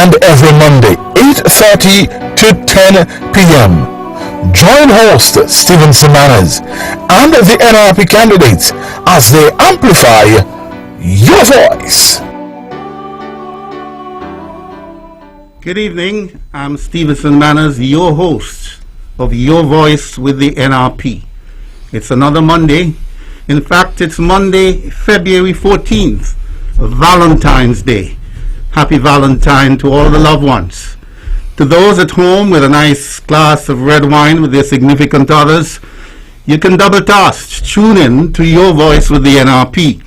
and every Monday, 8:30 to 10 p.m. Join host Stephen Semanas and the NRP candidates as they amplify your voice. Good evening, I'm Stevenson Manners, your host of Your Voice with the NRP. It's another Monday. In fact, it's Monday, February 14th, Valentine's Day. Happy Valentine to all the loved ones. To those at home with a nice glass of red wine with their significant others, you can double task. Tune in to Your Voice with the NRP.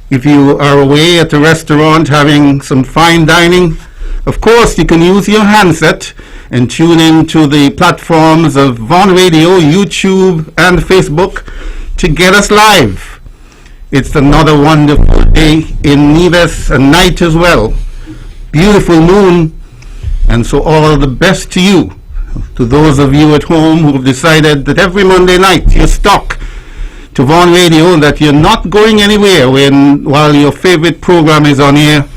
If you are away at a restaurant having some fine dining, of course, you can use your handset and tune in to the platforms of Von Radio, YouTube, and Facebook to get us live. It's another wonderful day in Nevis, a night as well. Beautiful moon, and so all the best to you. To those of you at home who have decided that every Monday night you're stuck to Von Radio, that you're not going anywhere while your favorite program is on air,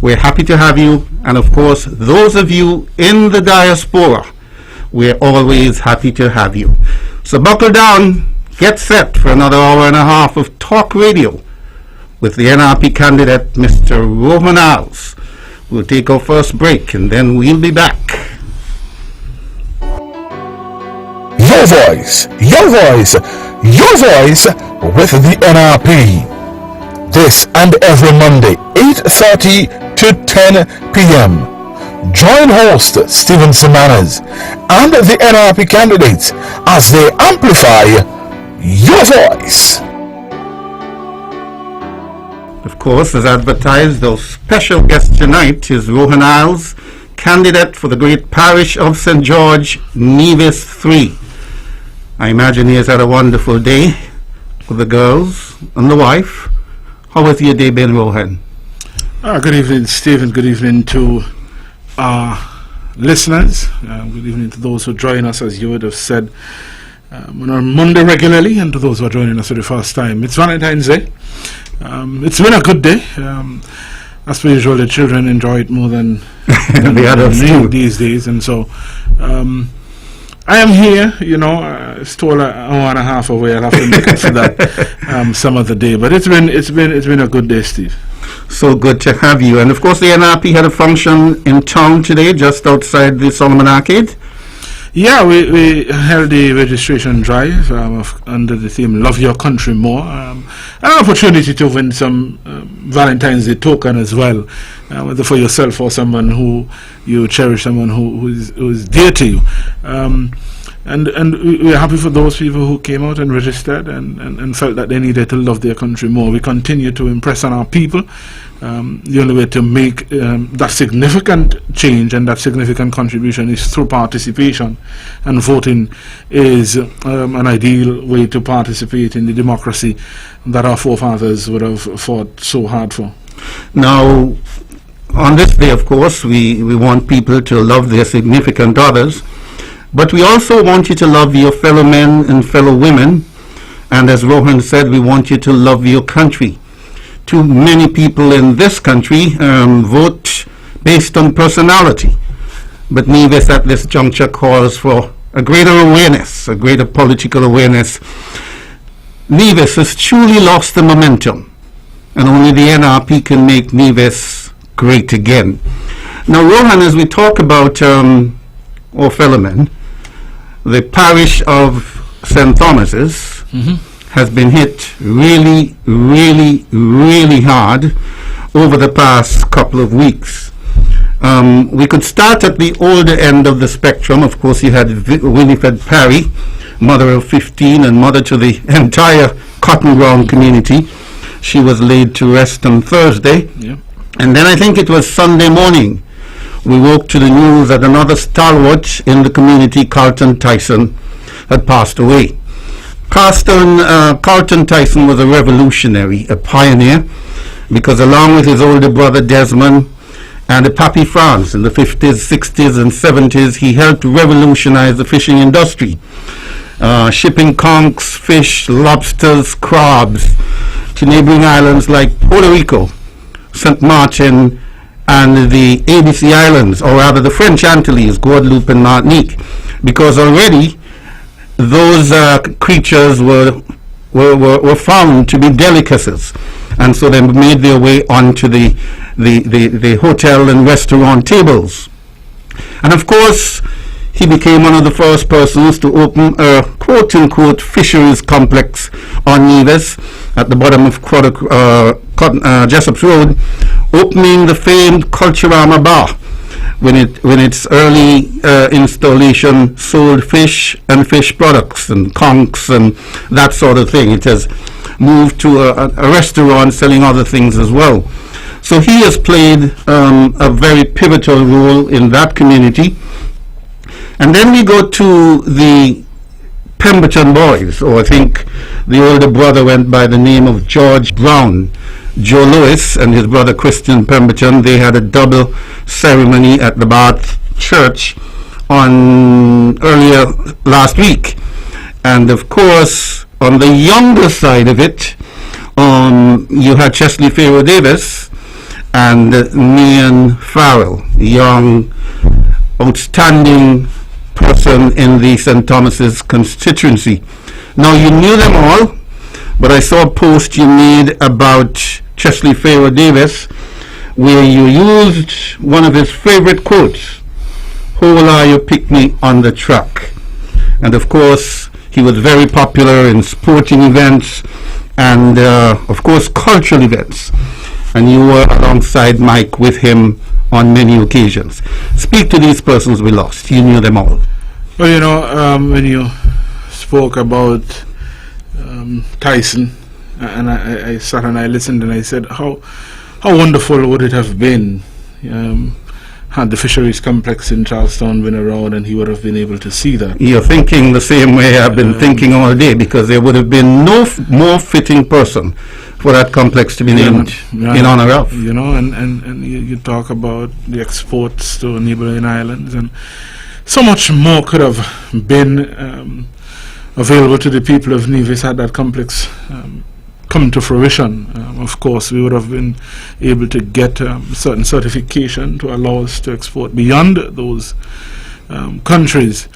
we're happy to have you. And of course, those of you in the diaspora, we're always happy to have you. So buckle down, get set for another hour and a half of talk radio with the NRP candidate, Mr. Rohan Alves. We'll take our first break and then we'll be back. Your voice, your voice, your voice with the NRP. This and every Monday, 8:30 to 10 p.m. Join host Stephen Semanas and the NRP candidates as they amplify your voice. Of course, as advertised, our special guest tonight is Rohan Alves, candidate for the great parish of St. George, Nevis 3. I imagine he has had a wonderful day with the girls and the wife. How has your day been, Rohan? Good evening, Stephen. Good evening to our listeners. Good evening to those who join us, as you would have said, on our Monday regularly, and to those who are joining us for the first time. It's Valentine's Day. It's been a good day. As per usual, the children enjoy it more than the adults do these days, and so I am here. Still an hour and a half away. I'll have to make up for that some other day. But it's been a good day, Steve. So good to have you. And of course, the NRP had a function in town today, just outside the Solomon Arcade. Yeah, we held a registration drive under the theme "Love Your Country More," an opportunity to win some Valentine's Day token as well, whether for yourself or someone who you cherish, someone who is dear to you. And we're happy for those people who came out and registered and felt that they needed to love their country more. We continue to impress on our people. The only way to make that significant change and that significant contribution is through participation, and voting is an ideal way to participate in the democracy that our forefathers would have fought so hard for. Now, on this day, of course, we want people to love their significant others, but we also want you to love your fellow men and fellow women, and as Rohan said, we want you to love your country. Too many people in this country vote based on personality, but Nevis at this juncture calls for a greater awareness, a greater political awareness. Nevis has truly lost the momentum, and only the NRP can make Nevis great again. Now, Rohan, as we talk about our fellow men, the parish of St. Thomas's has been hit really, really, really hard over the past couple of weeks. We could start at the older end of the spectrum. Of course, you had Winifred Parry, mother of 15 and mother to the entire Cotton Ground community. She was laid to rest on Thursday. Yeah. And then I think it was Sunday morning, we woke to the news that another stalwart in the community, Carlton Tyson, had passed away. Carlton Tyson was a revolutionary, a pioneer, because along with his older brother Desmond and the Pappy France in the 50s, 60s and 70s, he helped revolutionize the fishing industry, shipping conchs, fish, lobsters, crabs to neighboring islands like Puerto Rico, St. Martin and the ABC Islands, or rather the French Antilles, Guadeloupe and Martinique, because already those creatures were found to be delicacies, and so they made their way onto the hotel and restaurant tables. And of course, he became one of the first persons to open a quote-unquote fisheries complex on Nevis at the bottom of Jessop's Road, opening the famed Culturama Bar, when its early installation sold fish and fish products and conchs and that sort of thing. It has moved to a restaurant selling other things as well. So he has played a very pivotal role in that community. And then we go to the Pemberton boys, or I think the older brother went by the name of George Brown. Joe Lewis and his brother Christian Pemberton, they had a double ceremony at the Bath Church on earlier last week. And of course, on the younger side of it, you had Chesley Pharaoh Davis and Mian Farrell, young, outstanding person in the St. Thomas's constituency. Now, you knew them all, but I saw a post you made about Chesley Pharaoh Davis where you used one of his favorite quotes, "Whole are you pick me on the track." And of course, he was very popular in sporting events and of course cultural events. And you were alongside Mike with him on many occasions. Speak to these persons we lost. You knew them all. Well, you know, when you spoke about Tyson, and I sat and I listened and I said, how wonderful would it have been had the fisheries complex in Charlestown been around and he would have been able to see that. You're thinking the same way I've been thinking all day, because there would have been no more fitting person for that complex to be named in honor of. You know, and you talk about the exports to neighboring islands, and so much more could have been available to the people of Nevis had that complex come to fruition. Of course, we would have been able to get certain certification to allow us to export beyond those countries.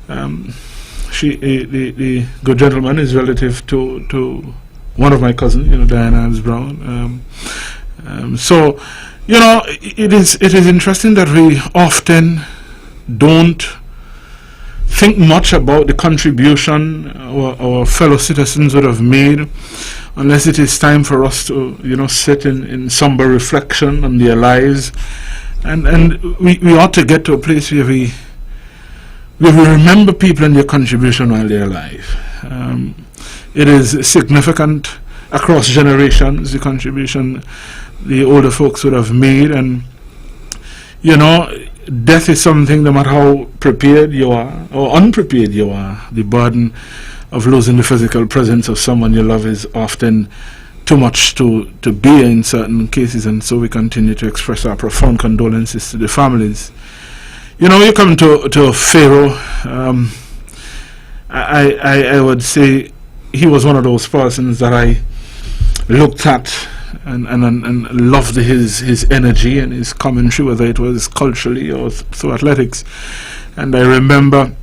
The good gentleman is relative to one of my cousins, Diana Brown. So, it is interesting that we often don't think much about the contribution our fellow citizens would have made, unless it is time for us to, sit in somber reflection on their lives, and we ought to get to a place where we remember people and their contribution while they're alive. It is significant across generations, the contribution the older folks would have made, and death is something, no matter how prepared you are or unprepared you are, the burden of losing the physical presence of someone you love is often too much to bear in certain cases, and so we continue to express our profound condolences to the families. You come to Pharaoh, I would say he was one of those persons that I looked at and loved his energy and his commentary, whether it was culturally or through athletics. And I remember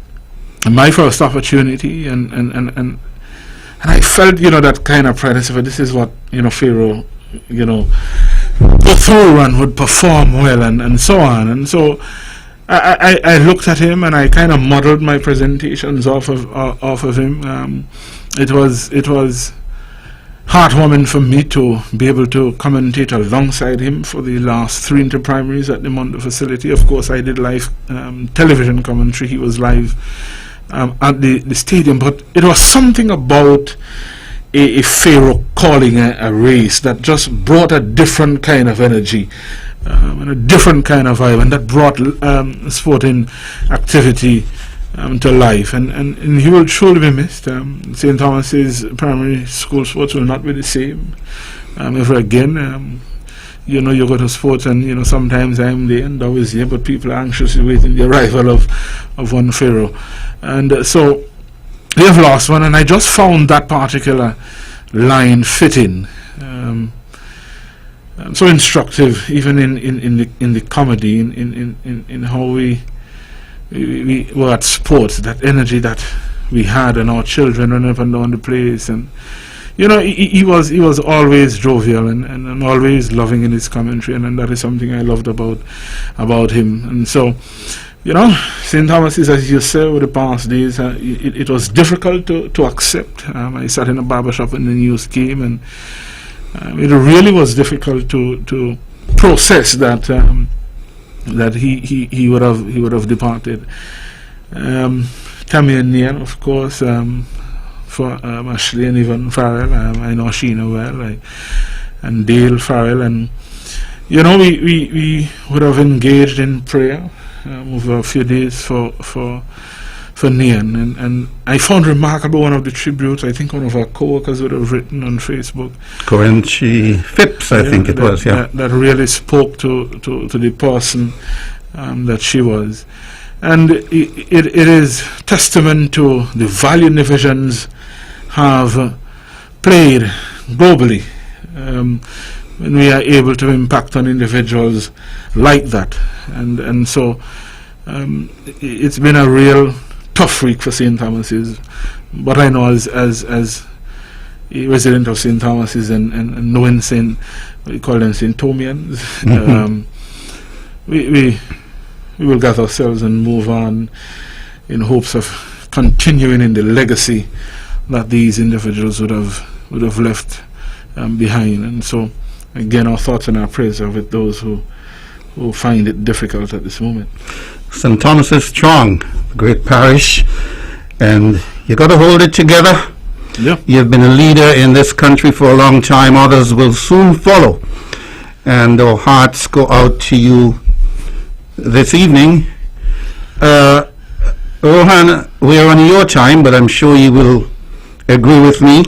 my first opportunity, and I felt, that kind of pride. I said, this is what, Pharaoh, go through and would perform well, and so on. And so I looked at him and I kind of modeled my presentations off of him. It was heartwarming for me to be able to commentate alongside him for the last 3 inter-primaries at the Mondo facility. Of course, I did live television commentary. He was live at the stadium, but it was something about a Pharaoh calling a race that just brought a different kind of energy and a different kind of vibe, and that brought sporting activity to life, and he will surely be missed. St. Thomas's primary school sports will not be the same ever again. You go to sports and sometimes I'm there and always here, but people are anxiously waiting the arrival of one Pharaoh, and so we have lost one. And I just found that particular line fitting. so instructive, even in the comedy, in how we were at sports, that energy that we had, and our children running up and down the place, and he was always jovial and always loving in his commentary, and that is something I loved about him. And so, St. Thomas is, as you say, over the past days, it was difficult to accept. I sat in a barbershop when the news came, and it really was difficult to process that he would have departed. Tammy and Nian, of course, for Ashley and Yvonne Farrell. I know Sheena well, and Dale Farrell, and we would have engaged in prayer over a few days for Nian, and I found remarkable one of the tributes. I think one of our co-workers would have written on Facebook. Corinthi Phipps, I think it was, yeah. That really spoke to the person that she was. And it is testament to the value divisions have played globally when we are able to impact on individuals like that. And so it's been a real tough week for St. Thomas's, but I know as a resident of St. Thomas's and knowing we call them St. Thomians, we will gather ourselves and move on in hopes of continuing in the legacy that these individuals would have left behind. And so again, our thoughts and our prayers are with those who find it difficult at this moment. St. Thomas is strong, great parish, and you got to hold it together. Yeah. You've been a leader in this country for a long time. Others will soon follow, and our hearts go out to you this evening. Rohan, we are on your time, but I'm sure you will agree with me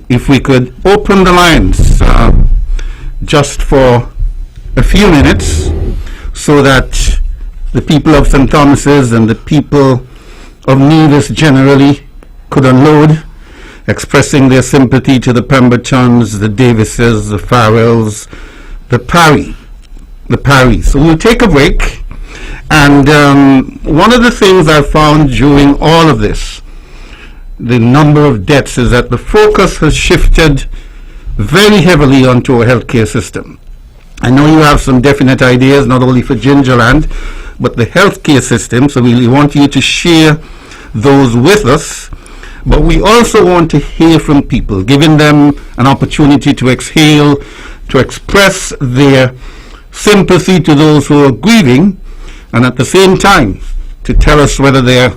if we could open the lines just for a few minutes, so that the people of St. Thomas's and the people of Nevis generally could unload, expressing their sympathy to the Pembertons, the Davises, the Farrells, the Parry. So we'll take a break. And one of the things I found during all of this, the number of deaths, is that the focus has shifted very heavily onto our healthcare system. I know you have some definite ideas, not only for Gingerland, but the healthcare system, so we want you to share those with us. But we also want to hear from people, giving them an opportunity to exhale, to express their sympathy to those who are grieving, and at the same time to tell us whether they're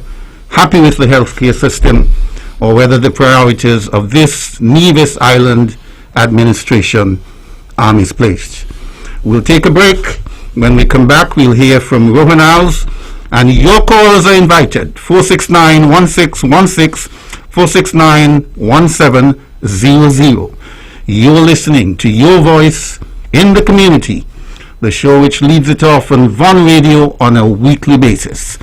happy with the healthcare system or whether the priorities of this Nevis Island administration are misplaced. We'll take a break. When we come back, we'll hear from Rohan Alves, and your callers are invited. 469-1616, 469-1700. You're listening to Your Voice in the Community, the show which leads it off on Von Radio on a weekly basis.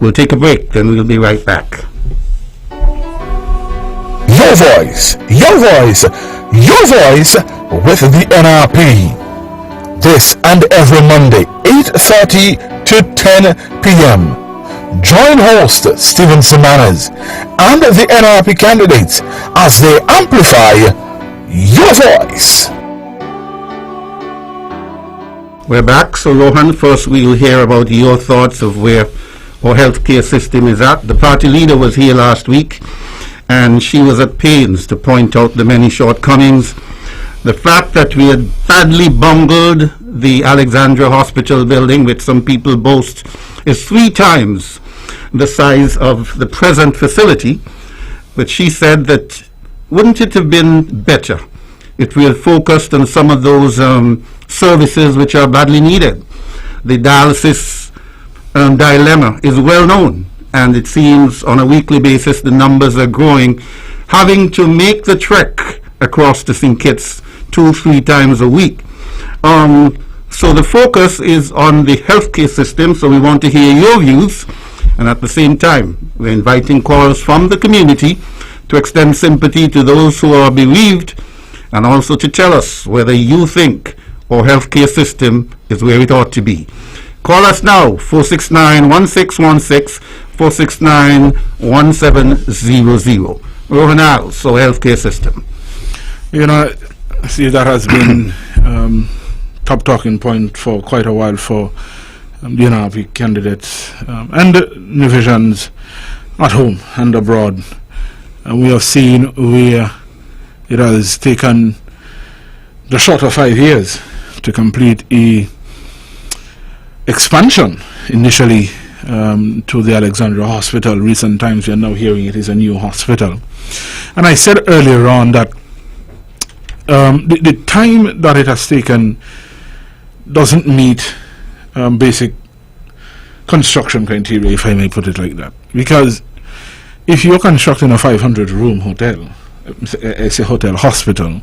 We'll take a break, then we'll be right back. Your voice, your voice, your voice with the NRP. This and every Monday, 8:30 to 10 p.m. Join host Stephen Semanas and the NRP candidates as they amplify your voice. We're back. So Rohan, first we'll hear about your thoughts of where our healthcare system is at. The party leader was here last week, and she was at pains to point out the many shortcomings. The fact that we had badly bungled the Alexandra Hospital building, which some people boast is 3 times the size of the present facility. But she said that wouldn't it have been better if we had focused on some of those services which are badly needed. The dialysis dilemma is well known, and it seems on a weekly basis the numbers are growing, having to make the trek across to St. Kitts 2-3 times a week. So the focus is on the healthcare system, so we want to hear your views, and at the same time we're inviting calls from the community to extend sympathy to those who are bereaved, and also to tell us whether you think our healthcare system is where it ought to be. Call us now, 469-1616, 469-1700. Rohan Al's our healthcare system. You know, see, that has been top talking point for quite a while for the NRP candidates and divisions at home and abroad. And we have seen where it has taken the short of 5 years to complete a expansion initially to the Alexandria Hospital. Recent times we are now hearing it is a new hospital. And I said earlier on that the time that it has taken doesn't meet basic construction criteria, if I may put it like that. Because if you're constructing a 500-room hotel, it's a hospital,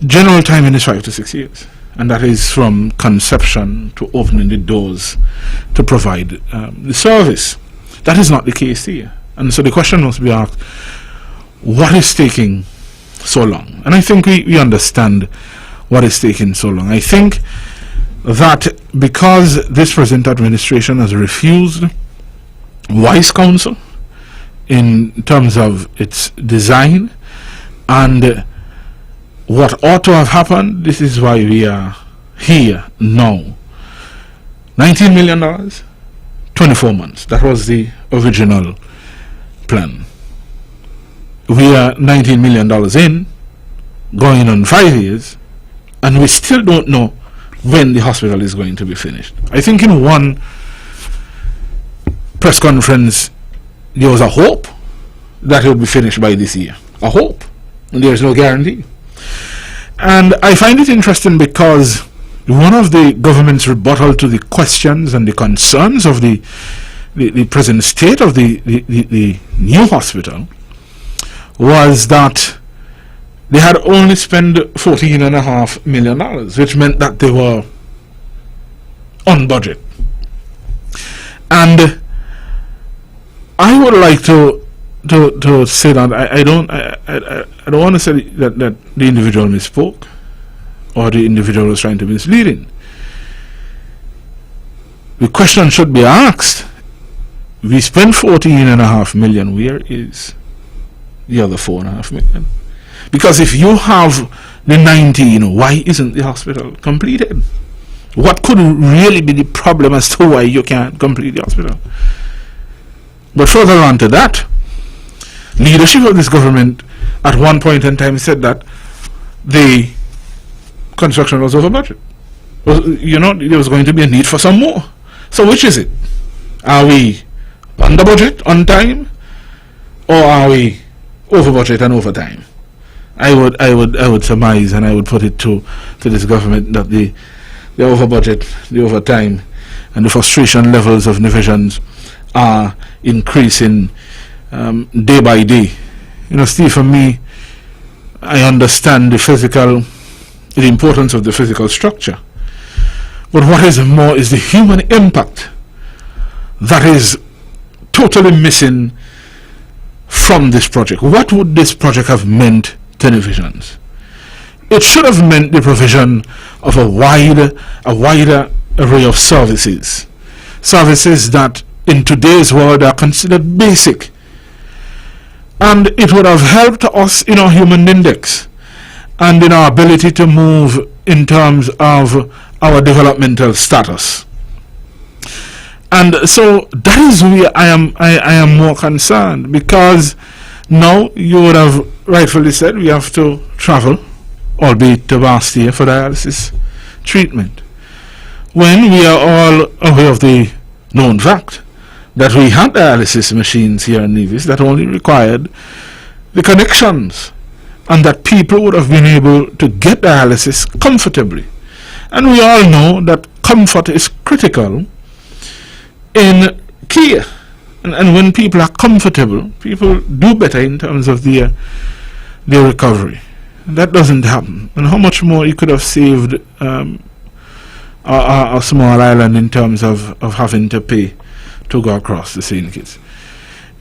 general timing is 5 to 6 years. And that is from conception to opening the doors to provide the service. That is not the case here. And so the question must be asked, what is taking so long? And I think we understand what is taking so long. I think that because this present administration has refused wise counsel in terms of its design and what ought to have happened, this is why we are here now. $19 million, 24 months. That was the original plan. We are $19 million in, going on 5 years, and we still don't know when the hospital is going to be finished. I think in one press conference there was a hope that it would be finished by this year. A hope. And there is no guarantee. And I find it interesting because one of the government's rebuttal to the questions and the concerns of the present state of the new hospital was that they had only spent $14.5 million, which meant that they were on budget. And I would like to say that I don't want to say that the individual misspoke or the individual was trying to be misleading. The question should be asked: we spent $14.5 million. Where is the other $4.5 million? Because if you have the 19, why isn't the hospital completed? What could really be the problem as to why you can't complete the hospital? But further on to that, leadership of this government at one point in time said that the construction was over budget. You know, there was going to be a need for some more. So which is it? Are we under budget, on time, or are we over budget and over time? I would surmise, and I would put it to this government, that the over budget, the over time, and the frustration levels of divisions are increasing day by day. You know, Steve, for me, I understand the importance of the physical structure. But what is more is the human impact that is totally missing from this project. What would this project have meant to divisions? It should have meant the provision of a wider array of services that in today's world are considered basic. And it would have helped us in our human index and in our ability to move in terms of our developmental status. And so that is where I am more concerned, because now you would have rightfully said we have to travel, albeit to Bastia, for dialysis treatment, when we are all aware of the known fact that we had dialysis machines here in Nevis that only required the connections, and that people would have been able to get dialysis comfortably. And we all know that comfort is critical in care. And when people are comfortable, people do better in terms of their recovery. And that doesn't happen. And how much more you could have saved a small island in terms of having to pay to go across the St. Kitts.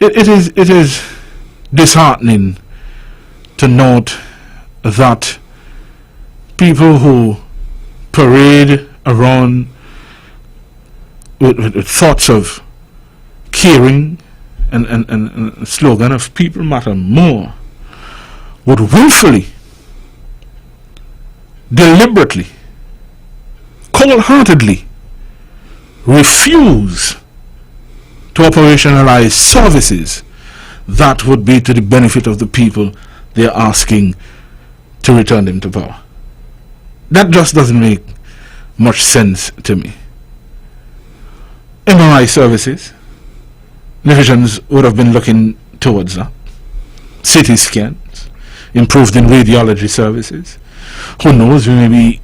It is disheartening to note that people who parade around with thoughts of caring and slogan of people matter more would willfully, deliberately, cold-heartedly refuse to operationalize services that would be to the benefit of the people they're asking to return them to power. That just doesn't make much sense to me. MRI services, divisions would have been looking towards that. CT scans, improved in radiology services. Who knows, we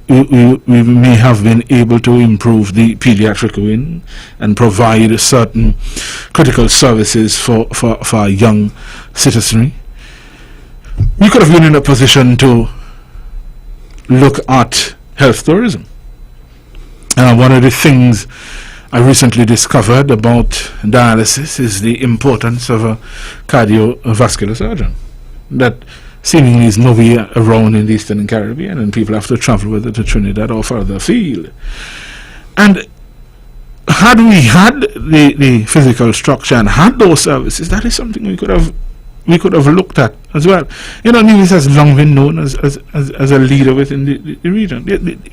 may have been able to improve the pediatric wing and provide certain critical services for our young citizenry. We could have been in a position to look at health tourism. One of the things I recently discovered about dialysis is the importance of a cardiovascular surgeon. That seemingly is nowhere around in the Eastern Caribbean, and people have to travel whether to Trinidad or further afield. And had we had the physical structure and had those services, that is something we could have looked at as well. Nevis has long been known as a leader within the region.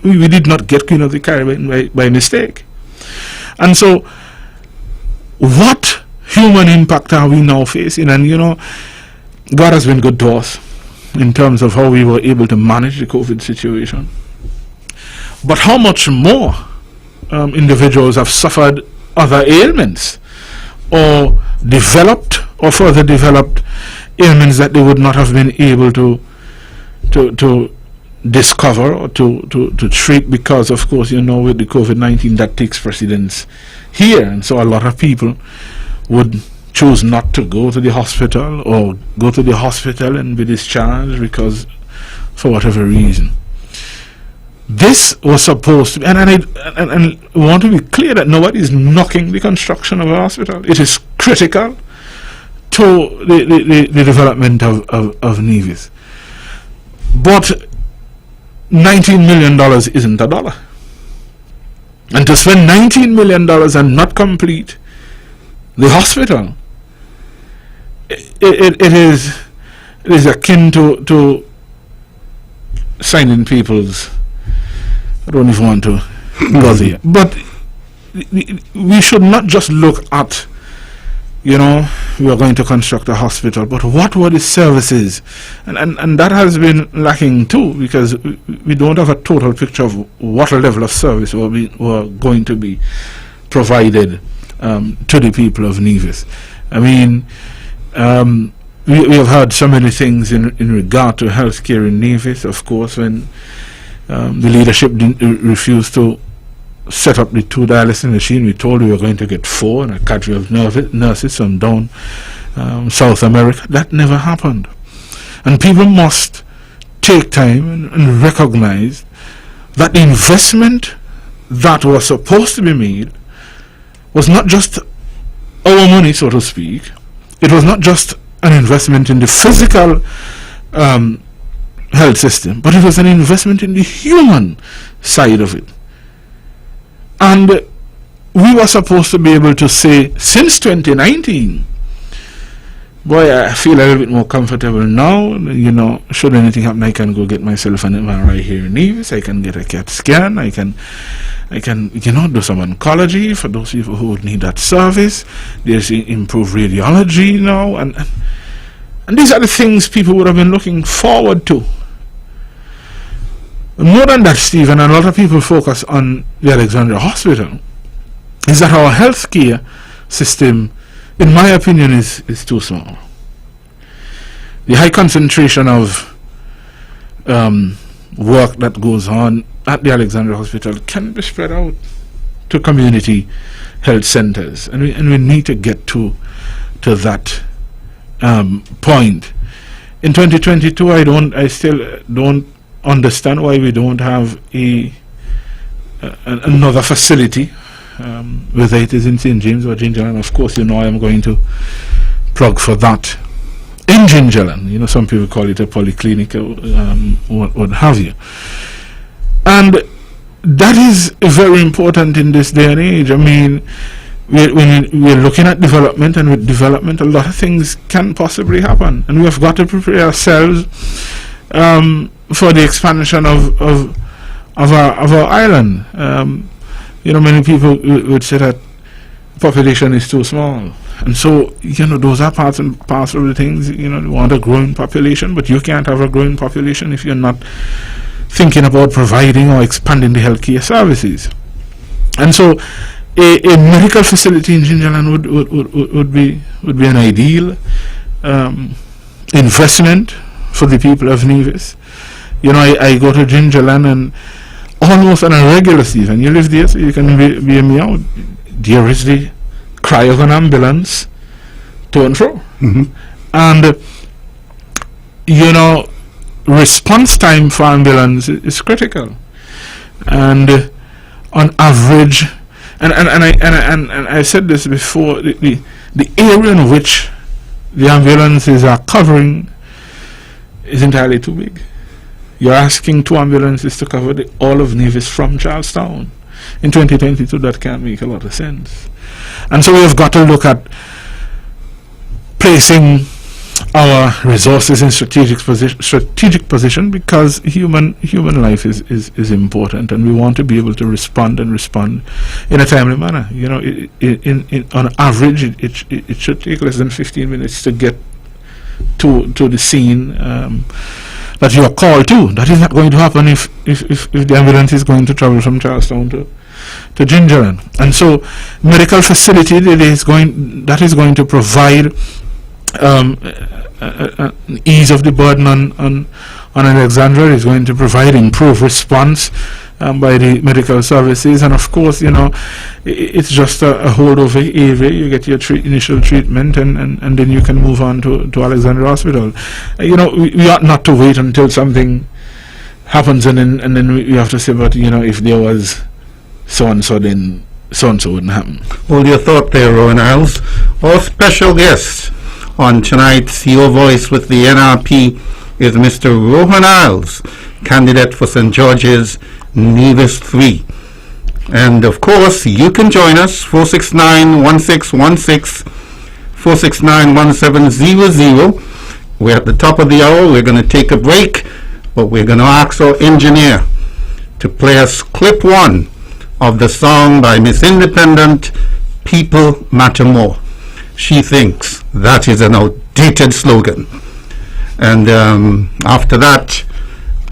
We did not get Queen of the Caribbean by mistake. And so, what human impact are we now facing? And God has been good to us in terms of how we were able to manage the COVID situation. But how much more individuals have suffered other ailments or developed or further developed ailments that they would not have been able to discover or to treat, because of course with the COVID-19 that takes precedence here, and so a lot of people would choose not to go to the hospital or go to the hospital and be discharged because for whatever reason. This was supposed to be, and I want to be clear that nobody is knocking the construction of a hospital. It is critical to the development of Nevis. But $19 million isn't a dollar. And to spend $19 million and not complete the hospital, it is akin to signing people's, I don't even want to go there. But we should not just look at, we are going to construct a hospital, but what were the services? And that has been lacking too, because we don't have a total picture of what level of service were going to be provided to the people of Nevis. I mean, we have heard so many things in regard to healthcare in Nevis. Of course, when the leadership refused to set up the 2 dialysis machines, we told we were going to get 4 and a cadre of nurses from down South America. That never happened. And people must take time and recognize that the investment that was supposed to be made was not just our money, so to speak. It was not just an investment in the physical health system, but it was an investment in the human side of it. And we were supposed to be able to say, since 2019, boy, I feel a little bit more comfortable now. Should anything happen, I can go get myself an MRI here in Nevis. I can get a CAT scan. I can do some oncology for those people who would need that service. There's improved radiology now, and these are the things people would have been looking forward to. More than that, Stephen, and a lot of people focus on the Alexandria Hospital, is that our healthcare system, in my opinion, is too small. The high concentration of work that goes on at the Alexandria Hospital can be spread out to community health centers, and we need to get to that point. In 2022, I still don't understand why we don't have another facility, whether it is in St. James or Gingerland. Of course, I am going to plug for that in Gingerland. Some people call it a polyclinic, what have you. And that is very important in this day and age. I mean, we're looking at development, and with development, a lot of things can possibly happen, and we have got to prepare ourselves for the expansion of our island. Many people would say that population is too small, and so those are parts and parcel of the things. You want a growing population, but you can't have a growing population if you're not thinking about providing or expanding the healthcare services. And so a medical facility in Gingerland would be an ideal investment for the people of Nevis. I go to Gingerland, and almost on a regular season, you live there, so you can be me out. There is the cry of an ambulance to and fro. And response time for ambulance is critical, and on average, and I said this before, the area in which the ambulances are covering is entirely too big. You're asking 2 ambulances to cover all of Nevis from Charlestown. In 2022, that can't make a lot of sense. And so we've got to look at placing our resources in strategic position, because human life is important, and we want to be able to respond in a timely manner. On average, it should take less than 15 minutes to get to the scene that you are called to. That is not going to happen if the ambulance is going to travel from Charlestown to Gingerland. And so medical facility that is going to provide ease of the burden on Alexandria, is going to provide improved response by the medical services. And of course, it's just a holdover area. You get your initial treatment, and then you can move on to Alexandria Hospital. We ought not to wait until something happens, and then we have to say, but if there was so and so, then so and so wouldn't happen. Hold your thought there, Rowan Isles. Our special guest on tonight's Your Voice with the NRP is Mr. Rowan Isles, candidate for St. George's Nevis 3. And of course, you can join us, 469-1616, 469-1700. We're at the top of the hour. We're going to take a break, but we're going to ask our engineer to play us clip 1 of the song by Miss Independent, People Matter More. She thinks that is an outdated slogan. And after that,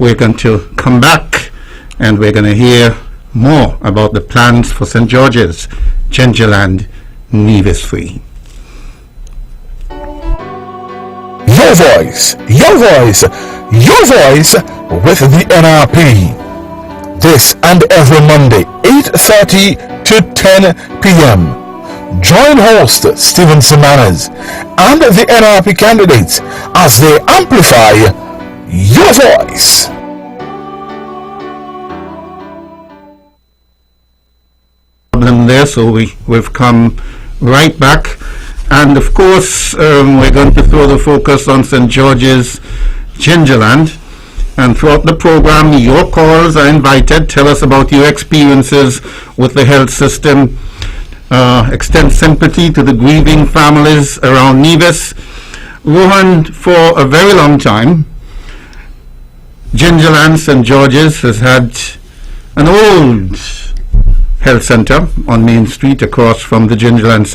we're going to come back, and we're going to hear more about the plans for St. George's, Gingerland, Nevis 3. Your voice, your voice, your voice with the NRP. This and every Monday, 8:30 to 10 p.m. Join host Stephen Semanas and the NRP candidates as they amplify your voice. Problem there, so we've come right back, and of course we're going to throw the focus on St. George's, Gingerland. And throughout the program, your calls are invited. Tell us about your experiences with the health system. Extend sympathy to the grieving families around Nevis. Rohan, for a very long time, Gingerland St. George's has had an old health centre on Main Street across from the Gingerland,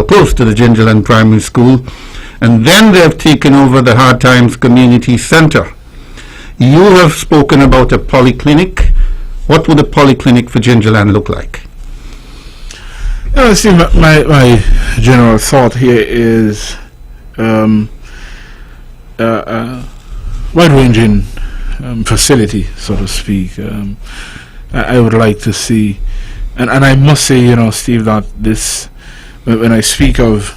close to the Gingerland Primary School. And then they've taken over the Hard Times Community Centre. You have spoken about a polyclinic. What would a polyclinic for Gingerland look like? See, my general thought here is wide-ranging facility, so to speak. I would like to see, and I must say, Steve, that this, when I speak of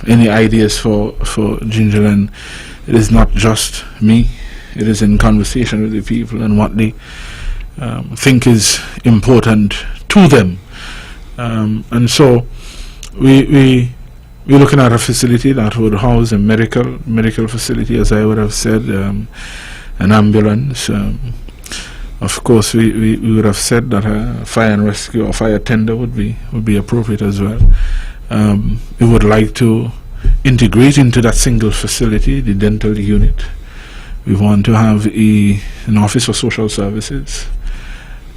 any ideas for Gingerland, it is not just me. It is in conversation with the people and what they think is important to them. And so we're looking at a facility that would house a medical facility, as I would have said, an ambulance, Of course, we would have said that a fire and rescue or fire tender would be appropriate as well. We would like to integrate into that single facility the dental unit. We want to have an office for social services.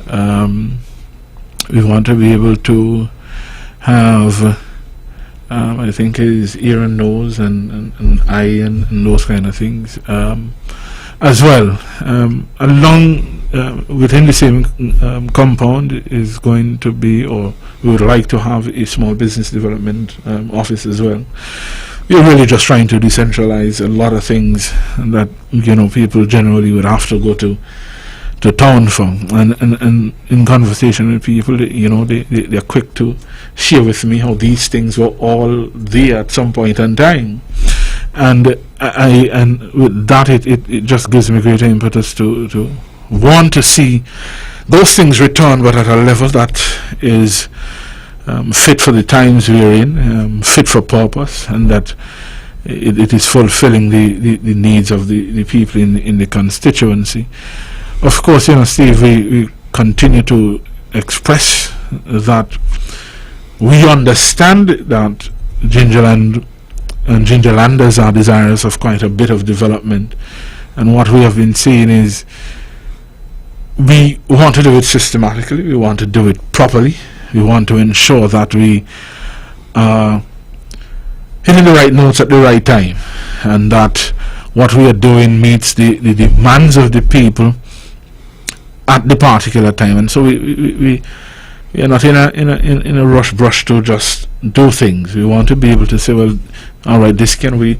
We want to be able to have, I think, is ear and nose and eye and those kind of things as well. Along within the same compound is going to be, or we would like to have a small business development office as well. We're really just trying to decentralize a lot of things that people generally would have to go to town for, and in conversation with people, they're quick to share with me how these things were all there at some point in time, and with that it just gives me great impetus to want to see those things return, but at a level that is fit for the times we're in, fit for purpose, and that it is fulfilling the needs of the people in the constituency. Of course, Steve, we continue to express that we understand that Gingerland and Gingerlanders are desirous of quite a bit of development, and what we have been saying is we want to do it systematically, we want to do it properly, we want to ensure that we are hitting the right notes at the right time, and that what we are doing meets the demands of the people at the particular time. And so we are not in a rush brush to just do things. We want to be able to say, well, all right, this can wait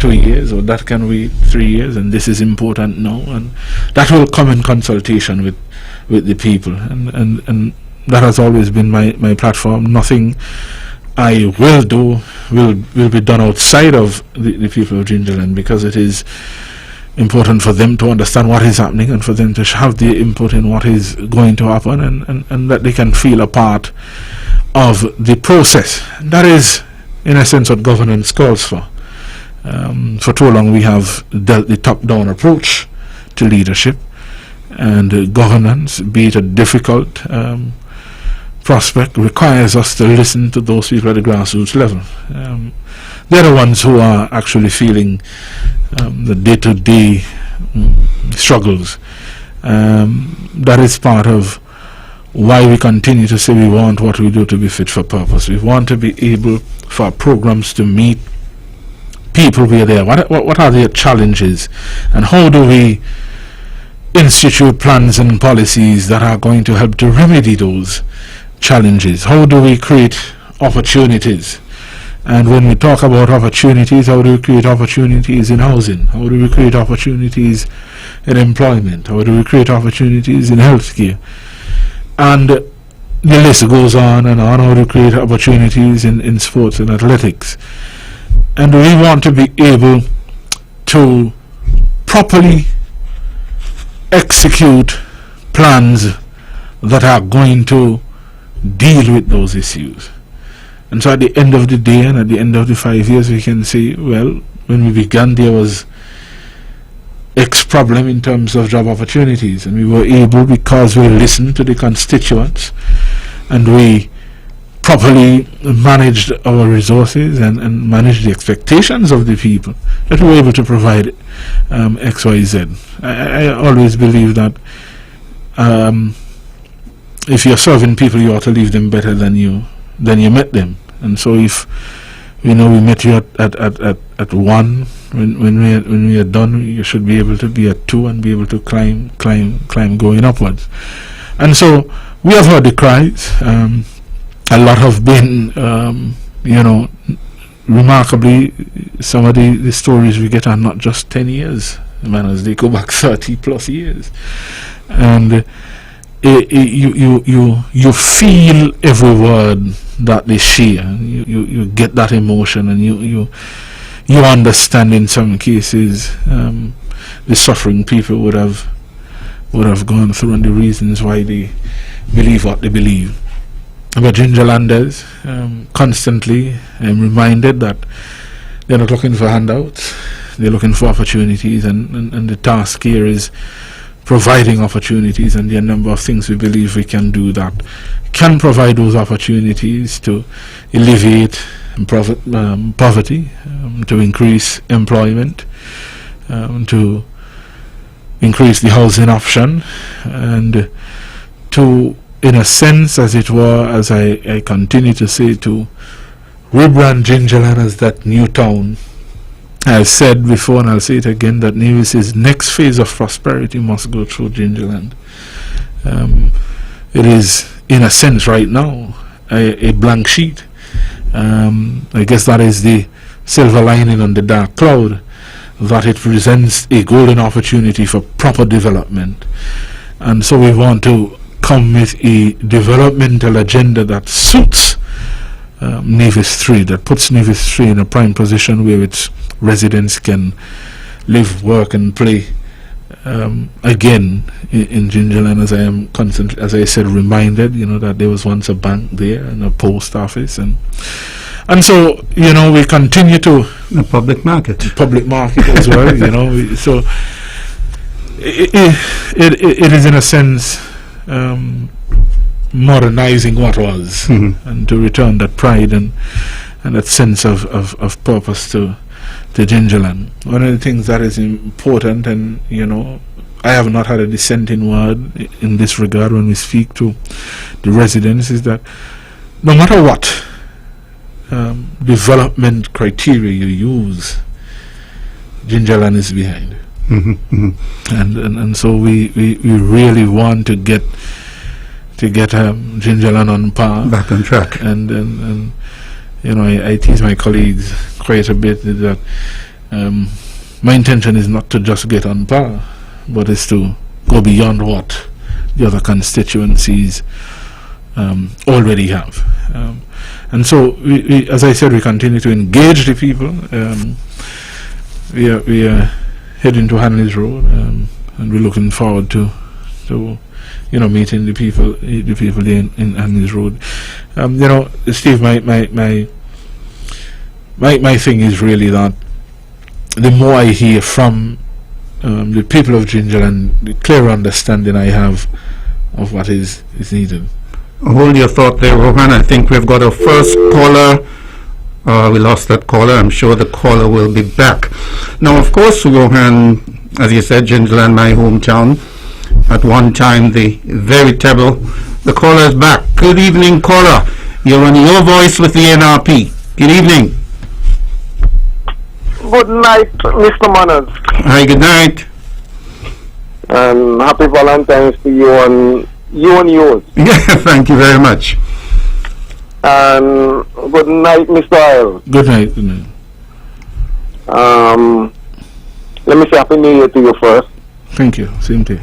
2 years, or that can wait 3 years, and this is important now, and that will come in consultation with the people, and that has always been my platform. Nothing I will do will be done outside of the people of Gingerland, because it is important for them to understand what is happening, and for them to have the input in what is going to happen, and that they can feel a part of the process. That is, in a sense, what governance calls for. For too long we have dealt the top-down approach to leadership, and governance, be it a difficult prospect, requires us to listen to those people at the grassroots level. They're the ones who are actually feeling the day-to-day struggles. That is part of why we continue to say we want what we do to be fit for purpose. We want to be able for programs to meet people where they are. What are their challenges, and how do we institute plans and policies that are going to help to remedy those challenges? How do we create opportunities? And when we talk about opportunities, how do we create opportunities in housing? How do we create opportunities in employment? How do we create opportunities in healthcare? And the list goes on and on. How do we create opportunities in sports and athletics? And we want to be able to properly execute plans that are going to deal with those issues. And so at the end of the day, and at the end of the 5 years, we can say, well, when we began, there was X problem in terms of job opportunities, and we were able, because we listened to the constituents and we properly managed our resources and managed the expectations of the people, that we were able to provide X, Y, Z. I always believe that if you're serving people, you ought to leave them better than you met them. And so if we met you at 1, when we are done, you should be able to be at 2 and be able to climb going upwards. And so we have heard the cries. A lot have been remarkably, some of the stories we get are not just 10 years, as they go back 30 plus years, and you feel every word that they share. You get that emotion, and you understand in some cases the suffering people would have gone through, and the reasons why they believe what they believe. But Gingerlanders constantly reminded that they're not looking for handouts, they're looking for opportunities, and the task here is providing opportunities, and there are a number of things we believe we can do that can provide those opportunities to alleviate poverty, to increase employment, to increase the housing option, and to, in a sense, as it were, as I continue to say, to rebrand Gingerland as that new town. I've said before, and I'll say it again, that Nevis's next phase of prosperity must go through Gingerland. It is, in a sense, right now, a blank sheet. I guess that is the silver lining on the dark cloud, that it presents a golden opportunity for proper development. And so we want to come with a developmental agenda that suits Nevis 3, that puts Nevis 3 in a prime position where its residents can live, work, and play again in Gingerland, as I am constantly, as I said, reminded, that there was once a bank there and a post office, and so we continue to the public market as well. So it is in a sense modernizing what was, and to return that pride and that sense of purpose to Gingerland. One of the things that is important, and I have not had a dissenting word in this regard when we speak to the residents, is that no matter what development criteria you use, Gingerland is behind. And so we really want to get Gingerland on par, back on track. And I tease my colleagues quite a bit that my intention is not to just get on par, but is to go beyond what the other constituencies already have. And so, we, as I said, we continue to engage the people. We are heading to Hanley's Road, and we're looking forward to meeting the people there in Hanley's Road. Steve, my thing is really that the more I hear from the people of Gingerland, the clearer understanding I have of what is needed. Hold your thought there, Rohan. I think we've got our first caller. We lost that caller. I'm sure the caller will be back. Now, of course, Rohan, as you said, Gingerland, my hometown. At one time, the veritable. The caller is back. Good evening, caller. You're on Your Voice with the NRP. Good evening. Good night, Mr. Manners. Hi, good night. And happy Valentine's to you and yours. Yeah, thank you very much. And good night, Mr. Isles. Good night. Good night. Let me say Happy New Year to you first. Thank you. Same to you.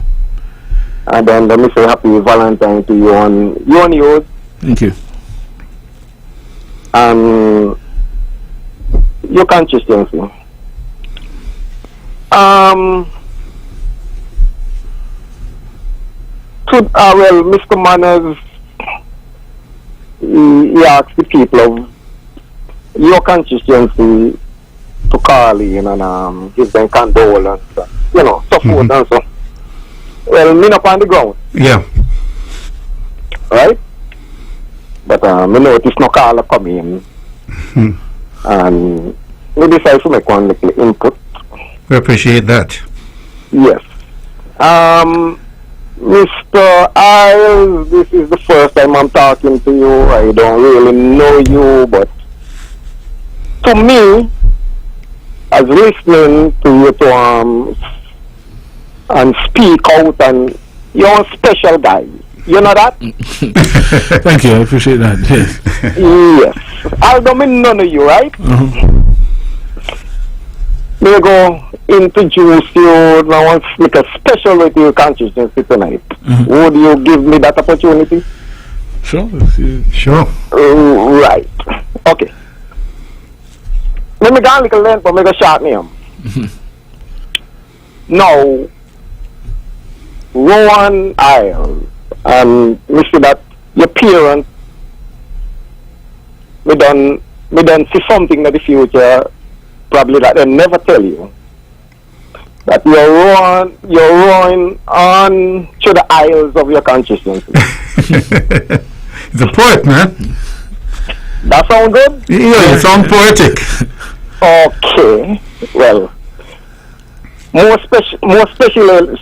And then let me say Happy Valentine to you and yours. Thank you. Your consistency. Well, Mr. Manners, he asked the people of your constituency to call in and give them condolence, support and so. Well, me up on the ground. Yeah. Right? But me notice no caller come in. And we decide to make one little input. We appreciate that. Yes. Mr. Isles, this is the first time I'm talking to you. I don't really know you, but to me, as listening to you to and speak out, and you're a special guy. You know that? Thank you, I appreciate that. Yes. Yes. I don't mean none of you, right? May I go introduce you now and make a special with your consciousness tonight. Would you give me that opportunity? Sure. Sure. Right. Okay. Let me go a little length, but make a short name. Now, Rowan Isles, and we see that your parents, we done see something in the future, probably that they never tell you. that you're rowing on to the aisles of your consciousness. It's a poet, man. That sound good? Yeah, you sound poetic. Okay. Well, more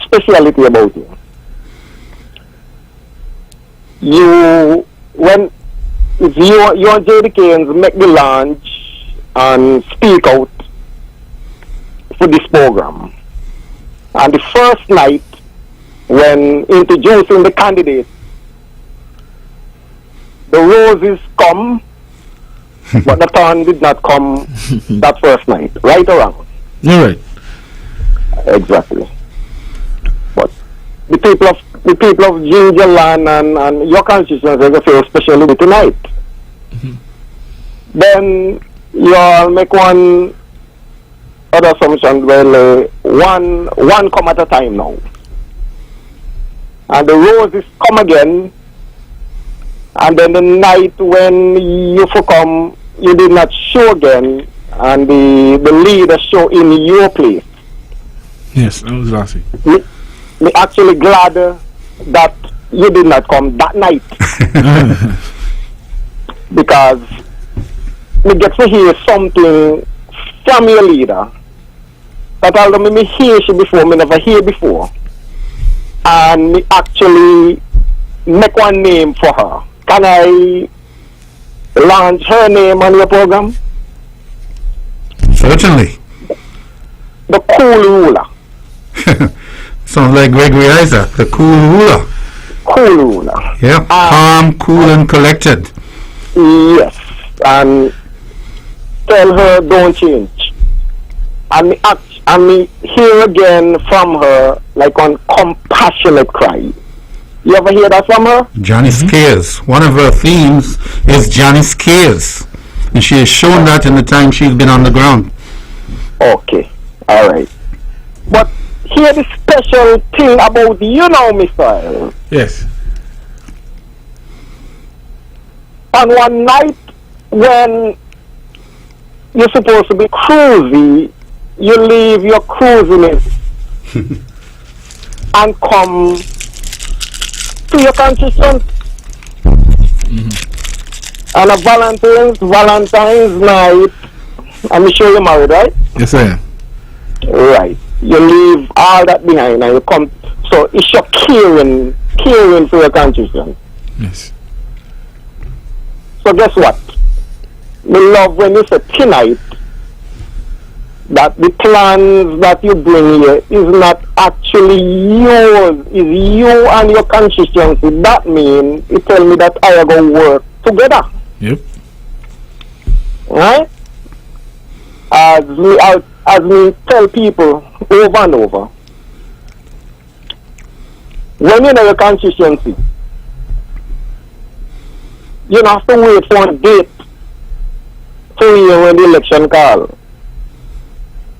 speciality about you. If you and J.D. Keynes make the launch and speak out for this program, and the first night when introducing the candidates, the roses come, but the thorn did not come that first night. Right or wrong? You're right. Exactly. But the people of Ginger Land and your constituency will feel specially tonight. Mm-hmm. Then you'll make one other assumption. Well, one come at a time now, and the roses come again. And then the night when you come, you did not show again, and the leader show in your place. Yes, that was last week. Me actually glad that you did not come that night. Because me get to hear something from your leader that although me hear she before, me never hear before. And me actually make one name for her. Can I launch her name on your program? Certainly. The cool ruler. Sounds like Gregory Isaac, the cool ruler. Cool ruler. Yeah, calm, cool, and collected. Yes, and tell her don't change. And me hear again from her like one compassionate cry. You ever hear that from her? Johnny Scares. One of her themes is Johnny Scares. And she has shown that in the time she's been on the ground. Okay, alright. But hear the special thing about you now, Mr. Yes. On one night when you're supposed to be cruisy, you leave your cruisiness and come to your constituents. And a Valentine's night, I'm sure you're married, right? Yes, I am. Right. You leave all that behind and you come. So it's your caring for your constituents. Yes. So guess what? Me love when you say tonight that the plans that you bring here is not actually yours, is you and your constituency. That means you tell me that I are going to work together. Yep. Right? As me tell people over and over, when you know your constituency, you don't have to wait for a date to hear when the election call.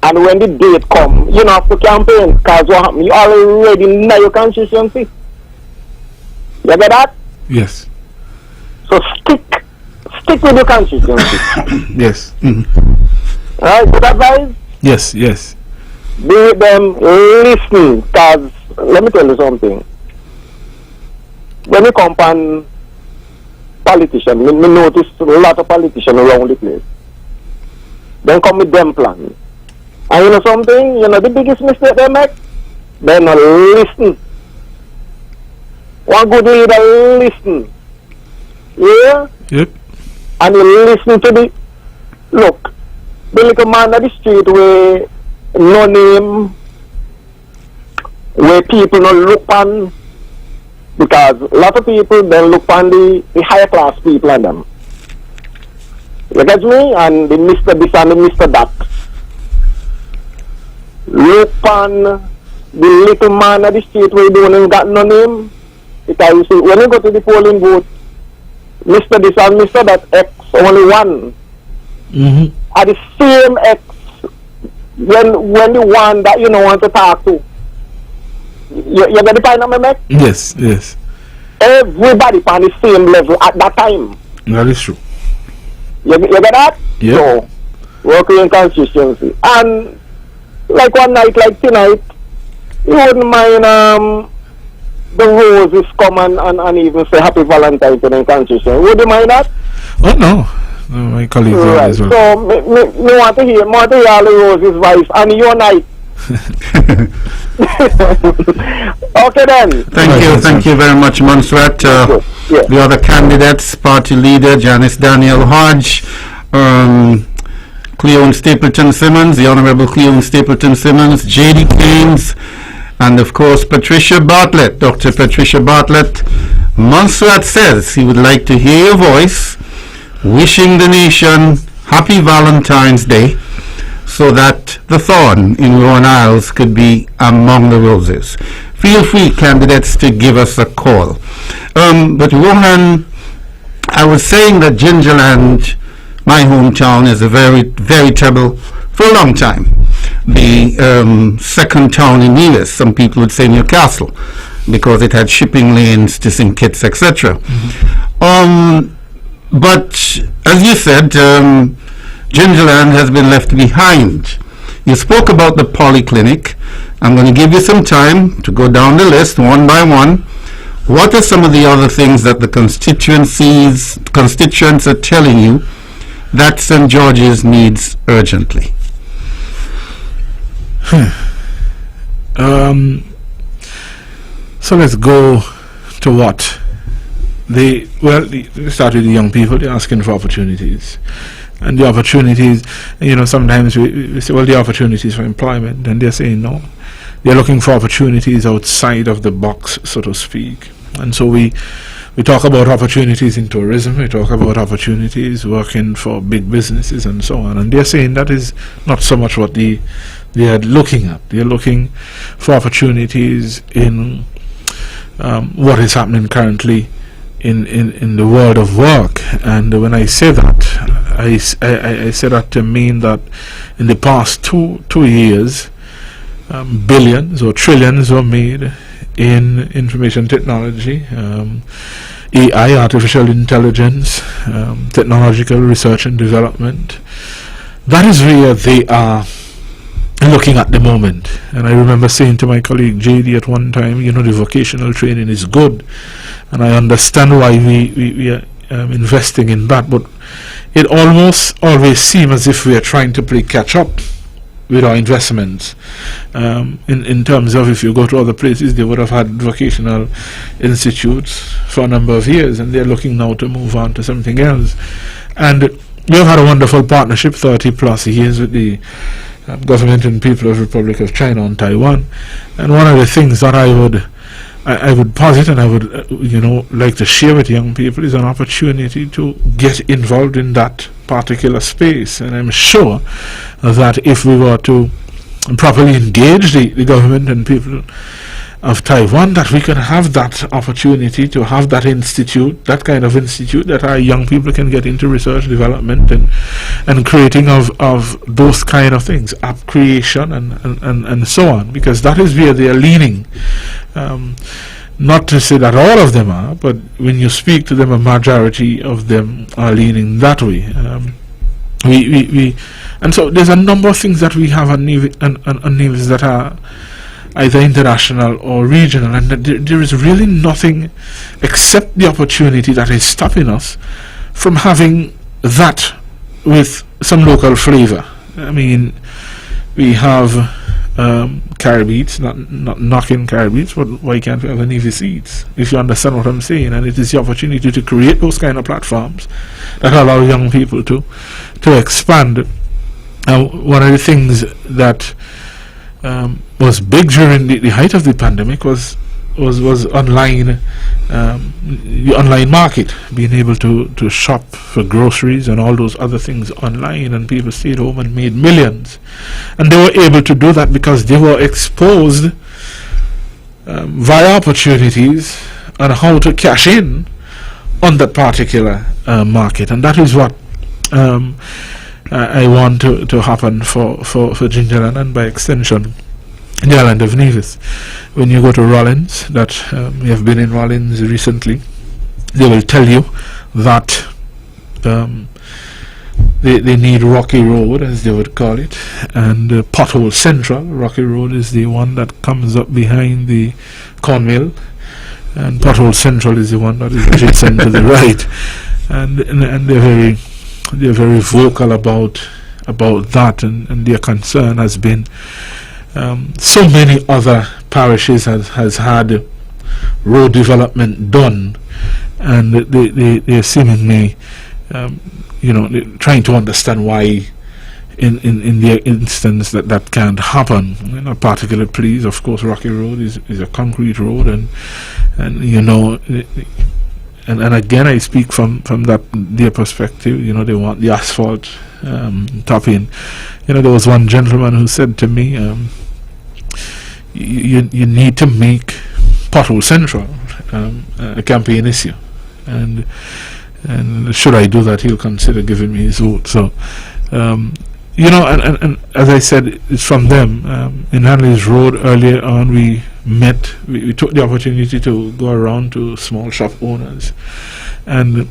And when the date come, you don't have to campaign, because what happen, you already know your constituency. You get that? Yes. So stick with your constituency. Yes. Alright, good advice? Yes, yes. Be with them, listen, because let me tell you something. When you come on politicians, me notice a lot of politicians around the place. Then come with them plan. And you know something? You know the biggest mistake they make? They not listen. One good leader listen. Yeah? Yep. And you listen to the look. The little man on the street where no name, where people not look on, because a lot of people then look on the higher class people and them. You get me? And the Mr. this and the Mr. that. Look on the little man on the street where you don't even got no name. Because you see, when you go to the polling booth, Mr. this and Mr. that X only one. Are the same X when the one that you don't want to talk to. You get the point of me, mate? Yes, yes. Everybody on the same level at that time. That is true. You get that? Yeah. So, working in consistency. And like one night like tonight, you wouldn't mind the roses come and even say Happy Valentine's Day in Constitution. Would you mind that? Oh no. No, my colleagues right. as well. So me want to hear all the roses voice and your night. Okay then. Thank you very much, Montserrat. The other candidates, party leader Janice Daniel Hodge, Cleone Stapleton Simmons, the Honorable Cleone Stapleton Simmons, J.D. Keynes, and of course Patricia Bartlett, Dr. Patricia Bartlett. Montserrat says he would like to hear your voice wishing the nation Happy Valentine's Day, so that the thorn in Rowan Isles could be among the roses. Feel free, candidates, to give us a call. But Rohan, I was saying that Gingerland, my hometown, is a very veritable, for a long time, the second town in Nevis. Some people would say Newcastle, because it had shipping lanes to St. Kitts, etc. But as you said, Gingerland has been left behind. You spoke about the polyclinic. I'm going to give you some time to go down the list one by one. What are some of the other things that the constituents are telling you that St. George's needs urgently? So let's go to what? They start with the young people. They're asking for opportunities. And the opportunities, sometimes we say, well, the opportunities for employment, and they're saying no. They're looking for opportunities outside of the box, so to speak. And so we talk about opportunities in tourism, we talk about opportunities working for big businesses and so on. And they're saying that is not so much what they are looking at. They're looking for opportunities in what is happening currently in the world of work. And when I say that, I say that to mean that in the past two years, billions or trillions were made in information technology, AI, artificial intelligence, technological research and development. That is where they are looking at the moment. And I remember saying to my colleague JD at one time, the vocational training is good, and I understand why we are investing in that, but it almost always seems as if we are trying to play catch up with our investments. In terms of, if you go to other places, they would have had vocational institutes for a number of years, and they're looking now to move on to something else. And we've had a wonderful partnership, 30 plus years, with the government and people of the Republic of China and Taiwan. And one of the things that I would posit and I would like to share with young people is an opportunity to get involved in that particular space. And I'm sure that if we were to properly engage the government and people of Taiwan, that we can have that opportunity to have that institute, that kind of institute, that our young people can get into research, development, and creating of those kind of things, app creation and so on, because that is where they are leaning. Not to say that all of them are, but when you speak to them, a majority of them are leaning that way. And so there's a number of things that we have on Nevis that are either international or regional, and there is really nothing except the opportunity that is stopping us from having that with some local flavor. I mean, we have Caribbeans, not knocking Caribbeans, but why can't we have a Navy Seeds, if you understand what I'm saying? And it is the opportunity to create those kind of platforms that allow young people to expand. One of the things that was big during the height of the pandemic was online, the online market, being able to shop for groceries and all those other things online, and people stayed home and made millions. And they were able to do that because they were exposed via opportunities on how to cash in on that particular market. And that is what I want to happen for Gingerland, and by extension the island of Nevis. When you go to Rollins, that we have been in Rollins recently, they will tell you that They need Rocky Road, as they would call it, and Pothole Central. Rocky Road is the one that comes up behind the cornmill, and Pothole Central is the one that is adjacent to the right. And they're very vocal about that, and their concern has been so many other parishes has had road development done, and they're seemingly they're trying to understand why in their instance that can't happen. We're not particularly pleased. Of course, Rocky Road is a concrete road, and again, I speak from their perspective. They want the asphalt topping. There was one gentleman who said to me, you need to make Pothole Central a campaign issue, and should I do that, he'll consider giving me his vote. So and as I said, it's from them. In Hanley's Road earlier on, we met, we took the opportunity to go around to small shop owners, and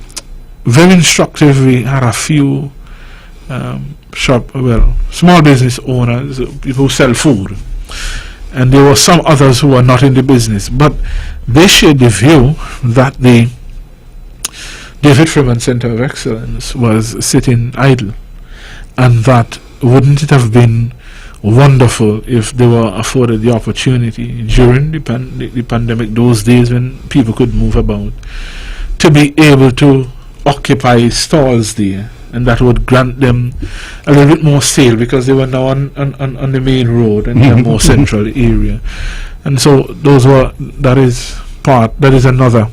very instructive. We had a few small business owners, people who sell food, and there were some others who were not in the business, but they shared the view that the David Friedman Center of Excellence was sitting idle, and that wouldn't it have been wonderful if they were afforded the opportunity during the pandemic, those days when people could move about, to be able to occupy stalls there, and that would grant them a little bit more sale, because they were now on the main road and in a more central area. And so that is another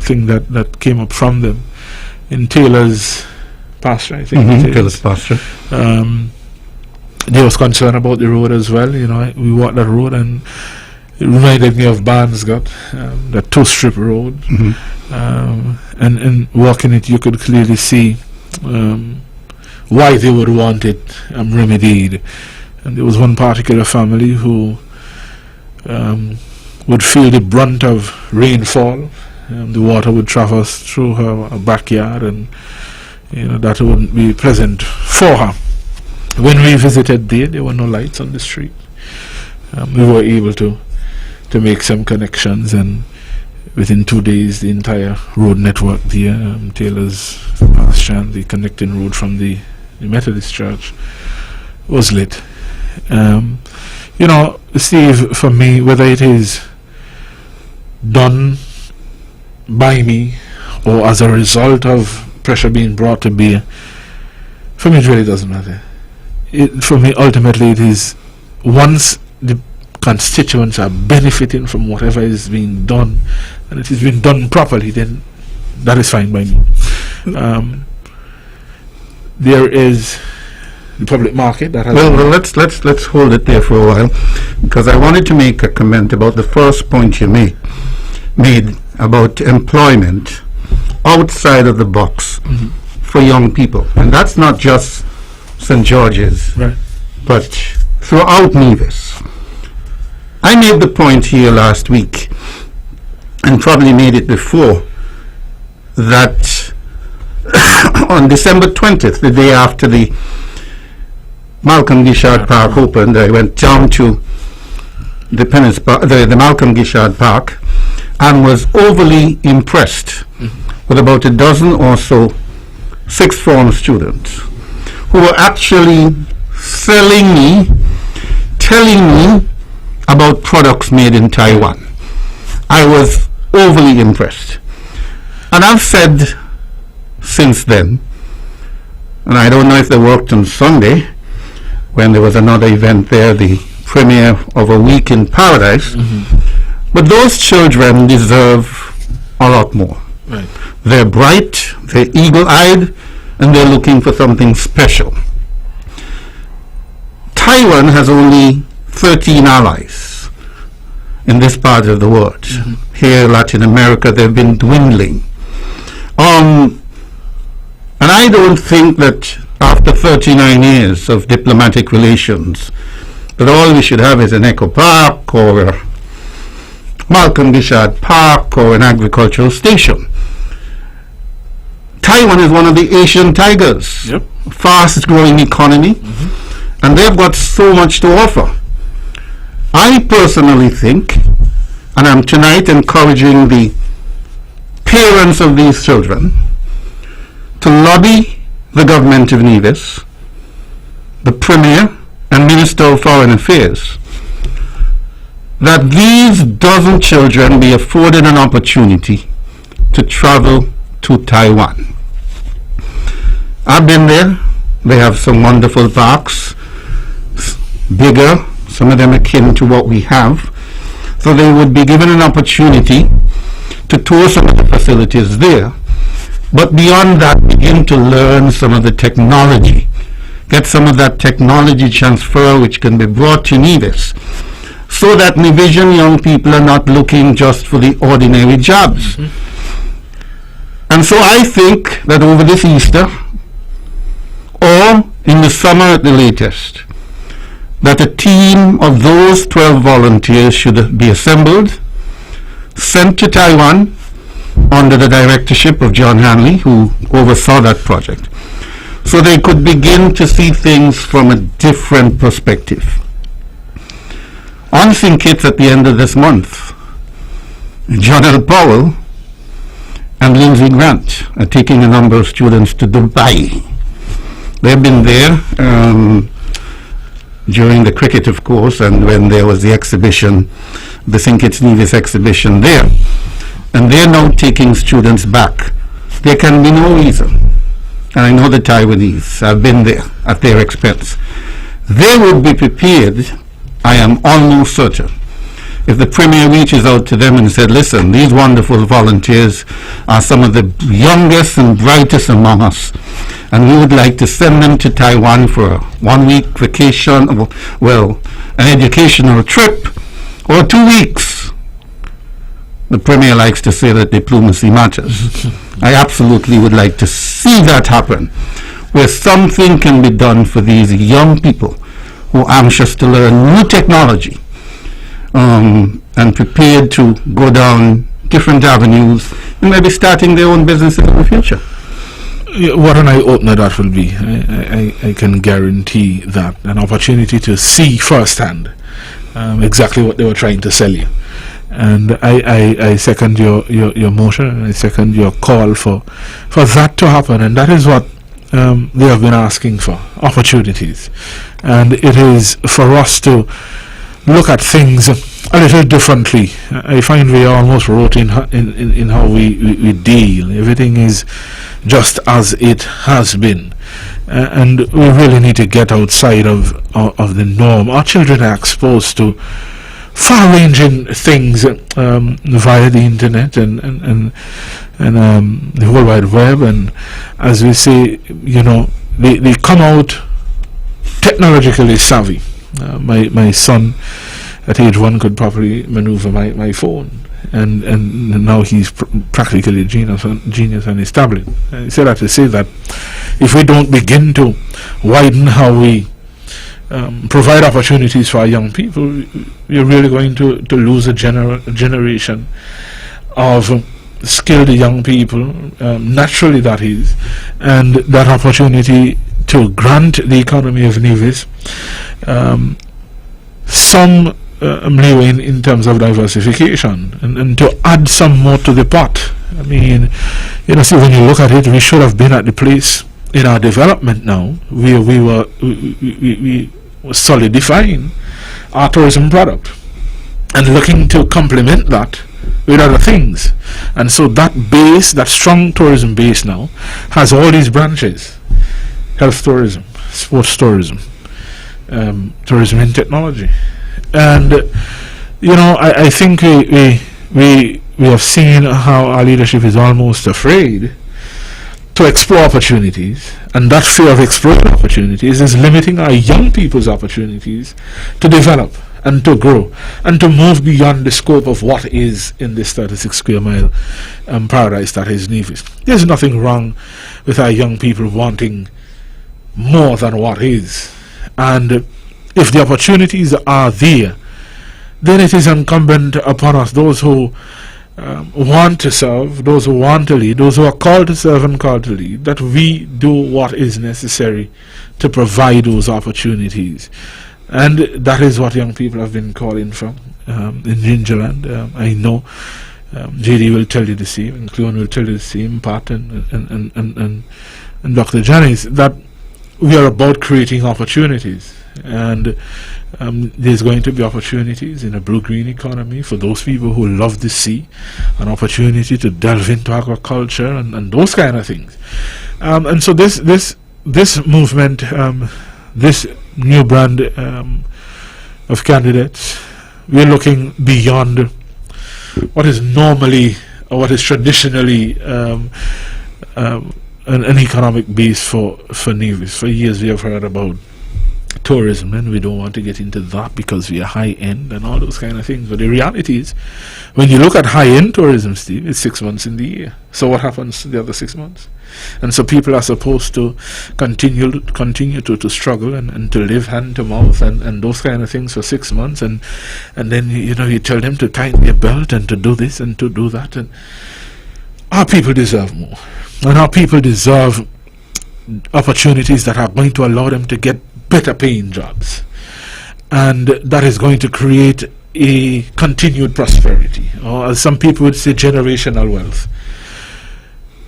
thing that came up from them. In Taylor's pasture, I think. Taylor's pasture. There was concern about the road as well. We walked that road, and it reminded me of Barnesgott, that two-strip road. And walking it, you could clearly see why they would want it remedied. And there was one particular family who would feel the brunt of rainfall. The water would traverse through her backyard, and that wouldn't be pleasant for her. When we visited there were no lights on the street. We were able to make some connections, and within 2 days the entire road network there, Taylor's pasture and the connecting road from the Methodist church, was lit. Steve, for me, whether it is done by me or as a result of pressure being brought to bear, for me it really doesn't matter. For me, ultimately, it is, once the constituents are benefiting from whatever is being done, and it is being done properly, then that is fine by me. There is the public market that has... Well, let's hold it there for a while, because I wanted to make a comment about the first point you made about employment outside of the box for young people. And that's not just St. George's, right, but throughout Nevis. I made the point here last week, and probably made it before, that on December 20th, the day after the Malcolm Gishard Park opened, I went down to the Malcolm Gishard Park, and was overly impressed with about a dozen or so sixth form students who were actually telling me about products made in Taiwan. I was overly impressed. And I've said since then, and I don't know if they worked on Sunday, when there was another event there, the premiere of A Week in Paradise, but those children deserve a lot more. right. They're bright, they're eagle-eyed, and they're looking for something special. Taiwan has only 13 allies in this part of the world. Here, Latin America, they've been dwindling. And I don't think that after 39 years of diplomatic relations, that all we should have is an Echo Park or a Malcolm Gishard Park or an agricultural station. Taiwan is one of the Asian tigers. Yep. fast-growing economy, and they've got so much to offer. I personally think, and I'm tonight encouraging the parents of these children to lobby the government of Nevis, the Premier and Minister of Foreign Affairs, that these dozen children be afforded an opportunity to travel to Taiwan. I've been there. They have some wonderful parks, bigger, some of them akin to what we have. So they would be given an opportunity to tour some of the facilities there. But beyond that, begin to learn some of the technology. Get some of that technology transfer which can be brought to Nevis, so that Nevisian young people are not looking just for the ordinary jobs. And so I think that over this Easter, or in the summer at the latest, that a team of those 12 volunteers should be assembled, sent to Taiwan under the directorship of John Hanley, who oversaw that project, so they could begin to see things from a different perspective. On St. Kitts at the end of this month, John L. Powell and Lindsay Grant are taking a number of students to Dubai. They've been there during the cricket, of course, and when there was the exhibition, the St. Kitts Nevis exhibition there. And they're now taking students back. There can be no reason, and I know the Taiwanese, I've been there at their expense. They would be prepared, I am almost certain, if the Premier reaches out to them and said, listen, these wonderful volunteers are some of the youngest and brightest among us, and we would like to send them to Taiwan for a 1-week vacation, well, an educational trip, or 2 weeks. The Premier likes to say that diplomacy matters. I absolutely would like to see that happen, where something can be done for these young people who are anxious to learn new technology, and prepared to go down different avenues and maybe starting their own businesses in the future. What an eye-opener that will be. I can guarantee that. An opportunity to see firsthand exactly what they were trying to sell you. And I second your motion, and I second your call for that to happen. And that is what they have been asking for, opportunities. And it is for us to look at things a little differently. I find we are almost rote in how we deal. Everything is just as it has been, and we really need to get outside of the norm. Our children are exposed to far-ranging things via the internet and the World Wide Web, and as we say, they come out technologically savvy. My son at age 1 could properly maneuver my phone, and now he's practically a genius on his tablet. I say that to say that if we don't begin to widen how we provide opportunities for our young people, we're really going to lose a generation of skilled young people, naturally that is, and that opportunity to grant the economy of Nevis some leeway in terms of diversification, and to add some more to the pot. I mean, see, when you look at it, we should have been at the place in our development now where we were solidifying our tourism product and looking to complement that with other things. And so that base, that strong tourism base now, has all these branches: health tourism, sports tourism, tourism in technology. And I think we have seen how our leadership is almost afraid to explore opportunities, and that fear of exploring opportunities is limiting our young people's opportunities to develop and to grow and to move beyond the scope of what is in this 36 square mile paradise that is Nevis. There's nothing wrong with our young people wanting more than what is, and if the opportunities are there, then it is incumbent upon us, those who want to serve, those who want to lead, those who are called to serve and called to lead, that we do what is necessary to provide those opportunities. And that is what young people have been calling for in Gingerland. I know JD will tell you the same, and Cleon will tell you the same, Pat and Dr. Janice, that we are about creating opportunities. And there's going to be opportunities in a blue-green economy for those people who love the sea, an opportunity to delve into agriculture and those kind of things. And so this movement, this new brand of candidates, we're looking beyond what is normally or what is traditionally an economic base for Nevis. For years we have heard about tourism, and we don't want to get into that because we are high-end and all those kind of things. But the reality is, when you look at high-end tourism, Steve, it's 6 months in the year. So what happens the other 6 months? And so people are supposed to continue to struggle and to live hand to mouth and those kind of things for 6 months, and then you tell them to tighten their belt and to do this and to do that. And our people deserve more, and our people deserve opportunities that are going to allow them to get better paying jobs, and that is going to create a continued prosperity, or as some people would say, generational wealth.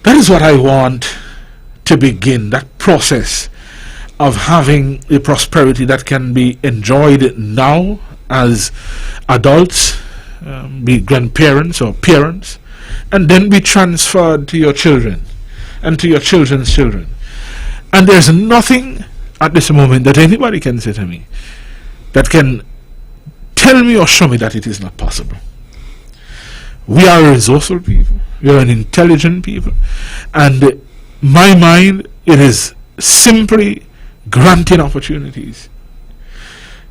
That is what I want to begin, that process of having a prosperity that can be enjoyed now as adults, be grandparents or parents, and then be transferred to your children and to your children's children. And there's nothing at this moment that anybody can say to me that can tell me or show me that it is not possible. We are a resourceful people, we are an intelligent people, and my mind, it is simply granting opportunities.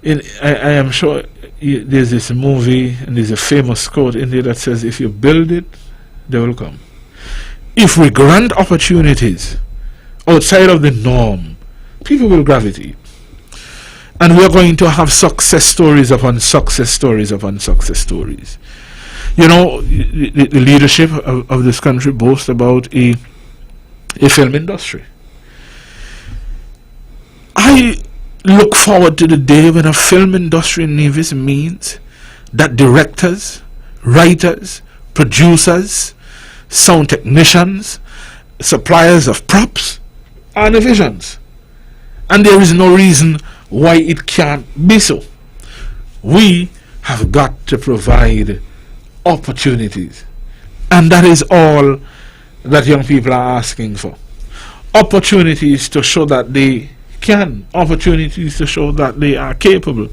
I am sure there's this movie and there's a famous quote in there that says, if you build it, they will come. If we grant opportunities outside of the norm, people will gravitate. And we are going to have success stories upon success stories upon success stories. You know, the leadership of this country boasts about a film industry. I look forward to the day when a film industry in Nevis means that directors, writers, producers, sound technicians, suppliers of props are Nevisians. And there is no reason why it can't be so. We have got to provide opportunities, and that is all that young people are asking for. Opportunities to show that they can, opportunities to show that they are capable,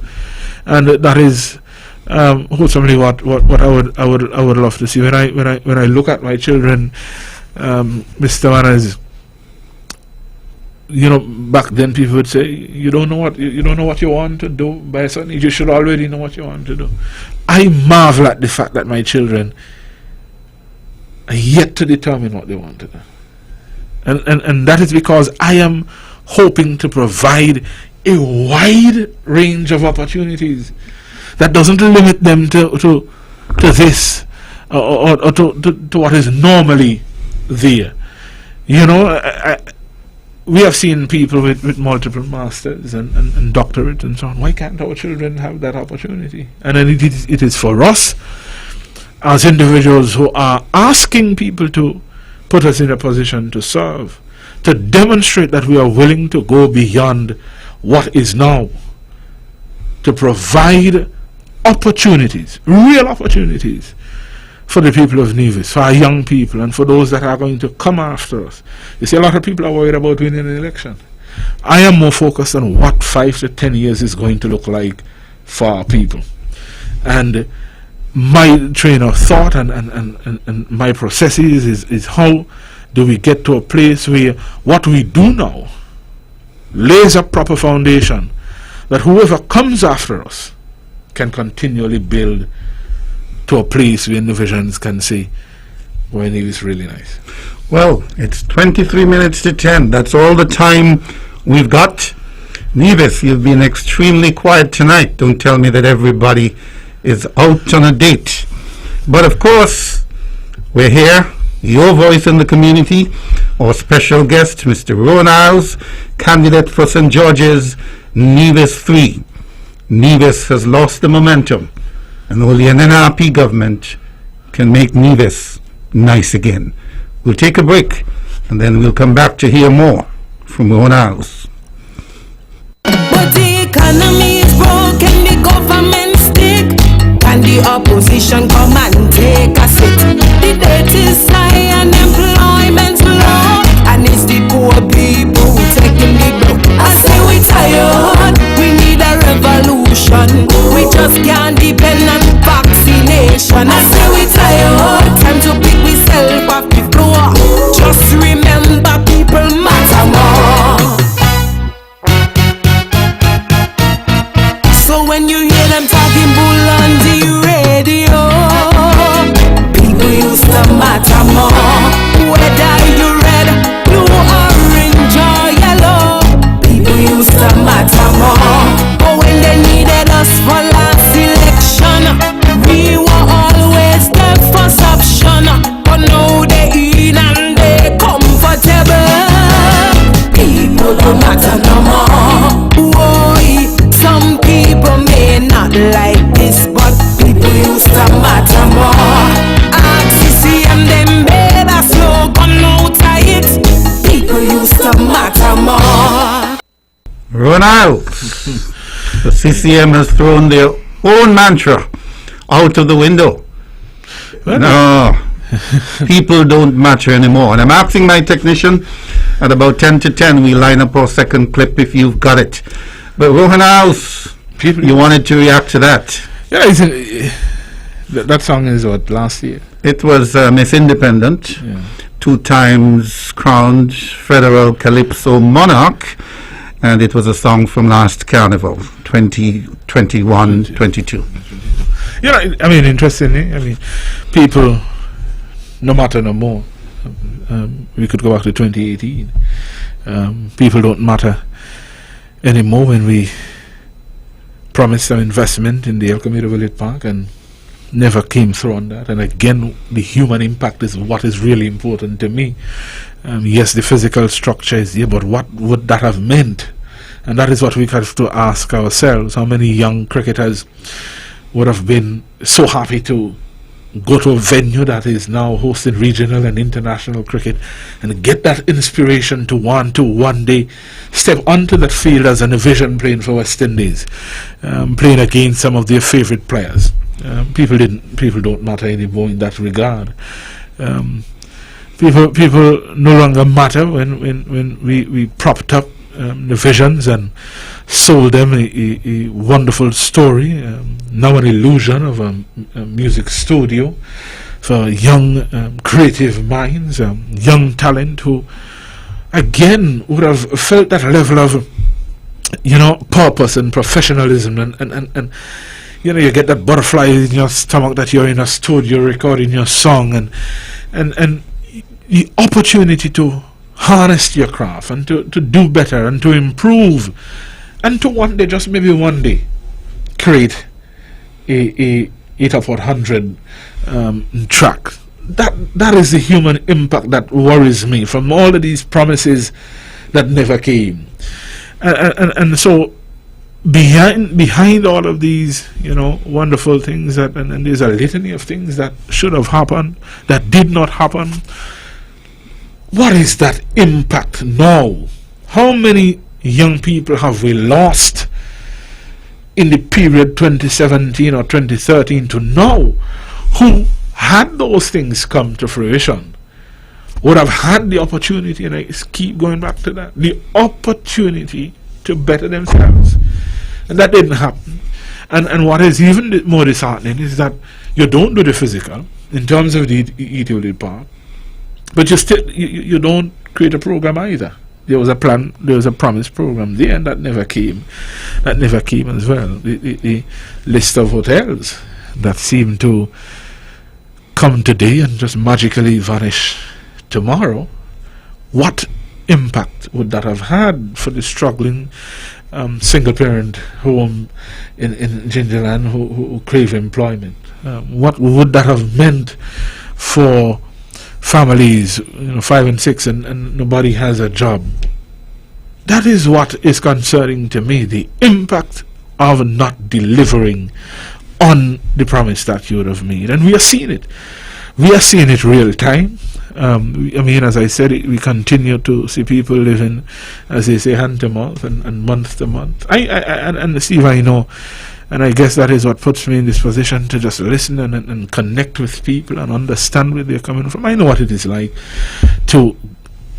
and that is ultimately what I would love to see. When I look at my children, Mr. Manners, back then people would say, you don't know what you want to do by a certain age, you should already know what you want to do. I marvel at the fact that my children are yet to determine what they want to do. And that is because I am hoping to provide a wide range of opportunities that doesn't limit them to this or to what is normally there. We have seen people with multiple masters and doctorates and so on. Why can't our children have that opportunity? And then it is for us as individuals who are asking people to put us in a position to serve, to demonstrate that we are willing to go beyond what is now, to provide opportunities, real opportunities, for the people of Nevis, for our young people, and for those that are going to come after us. You see, a lot of people are worried about winning an election. I am more focused on what 5 to 10 years is going to look like for our people. And my train of thought and my processes is how do we get to a place where what we do now lays a proper foundation that whoever comes after us can continually build to a place where Nevisians can say, well, Nevis is really nice. Well, it's 23 minutes to 10. That's all the time we've got. Nevis, you've been extremely quiet tonight. Don't tell me that everybody is out on a date. But of course, We're here, your voice in the community. Our special guest, Mr. Rowan Iles, candidate for St. George's, Nevis 3. Nevis has lost the momentum, and only an NRP government can make Nevis nice again. We'll take a break, and then we'll come back to hear more from Rowan Iles. But the economy is broken, the government stick, and the opposition come and take a seat. The debt is high and employment's low, and it's the poor people who taking the blow. I say we tired, we need a revolution. We just can't depend on vaccination. I say we tired, time to pick myself off the floor. Just remember people matter more. So when you hear them talking bull on the radio, people used to matter more. Whether you red, blue, orange or yellow, people used to matter more. But when they needed us for last election, we were always the first option. But now they in and they comfortable. People don't matter no more. Why? Some people may not like this, but people used to matter more. CCM them made a slogan out of it. People used to matter more. Rowan Iles, the CCM has thrown their own mantra out of the window. No, people don't matter anymore. And I'm asking my technician at about 10 to 10, we line up our second clip if you've got it. But Rowan Iles, you wanted to react to that. Yeah, that song is what, last year? It was Miss Independent, 2 times crowned federal calypso monarch, and it was a song from last carnival, 2021-22. You know, I mean, interestingly, I mean, people, no matter no more. We could go back to 2018. People don't matter anymore when we promised some investment in the El Camino Village Park and never came through on that. And again, the human impact is what is really important to me. Yes, the physical structure is here, but what would that have meant? And that is what we have to ask ourselves. How many young cricketers would have been so happy to go to a venue that is now hosting regional and international cricket and get that inspiration to want to one day step onto that field as an division playing for West Indies, playing against some of their favorite players. People don't matter anymore in that regard. People no longer matter when we propped up divisions and sold them a wonderful story, now an illusion of a music studio for young creative minds, young talent who again would have felt that level of purpose and professionalism and you get that butterfly in your stomach that you're in a studio recording your song and the opportunity to harness your craft and to do better and to improve and to one day, just maybe one day, create a 8 of 100 track. That is the human impact that worries me from all of these promises that never came. And so behind all of these wonderful things and there's a litany of things that should have happened that did not happen. What is that impact now? How many young people have we lost in the period 2017 or 2013 to now who, had those things come to fruition, would have had the opportunity, and I keep going back to that, the opportunity to better themselves? And that didn't happen. And what is even more disheartening is that you don't do the physical in terms of the ETOD part, but you don't create a program either. There was a plan, there was a promised program there, and that never came. That never came as well. The list of hotels that seem to come today and just magically vanish tomorrow, what impact would that have had for the struggling single-parent home in Gingerland who crave employment? What would that have meant for families, 5 and 6, and nobody has a job. That is what is concerning to me, the impact of not delivering on the promise that you would have made. And we are seeing it. We are seeing it real time. As I said, we continue to see people living, as they say, hand to mouth and month to month. And Steve, I know, and I guess that is what puts me in this position to just listen and connect with people and understand where they're coming from. I know what it is like to,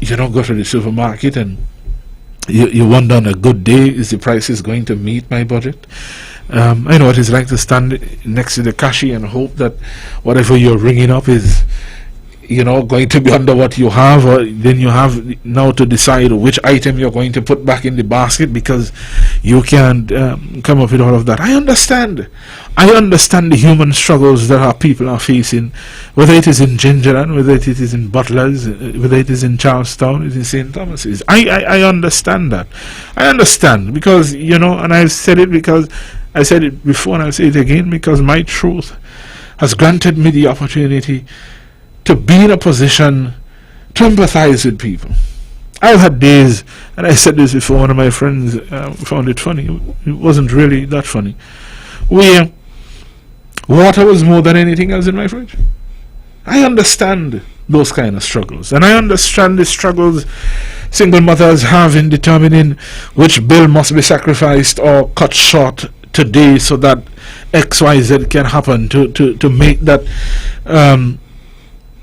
go to the supermarket and you wonder on a good day, is the prices going to meet my budget? I know what it's like to stand next to the cashier and hope that whatever you're ringing up is, going to be under what you have, or then you have now to decide which item you're going to put back in the basket because you can't come up with all of that. I understand the human struggles that our people are facing, whether it is in Gingerland, whether it is in Butlers, whether it is in Charlestown, it is in St. Thomas's. I understand that. I understand because, and I've said it because I said it before and I'll say it again, because my truth has granted me the opportunity to be in a position to empathize with people. I've had days, and I said this before, one of my friends found it funny. It wasn't really that funny. Where water was more than anything else in my fridge. I understand those kind of struggles, and I understand the struggles single mothers have in determining which bill must be sacrificed or cut short today so that XYZ can happen to make that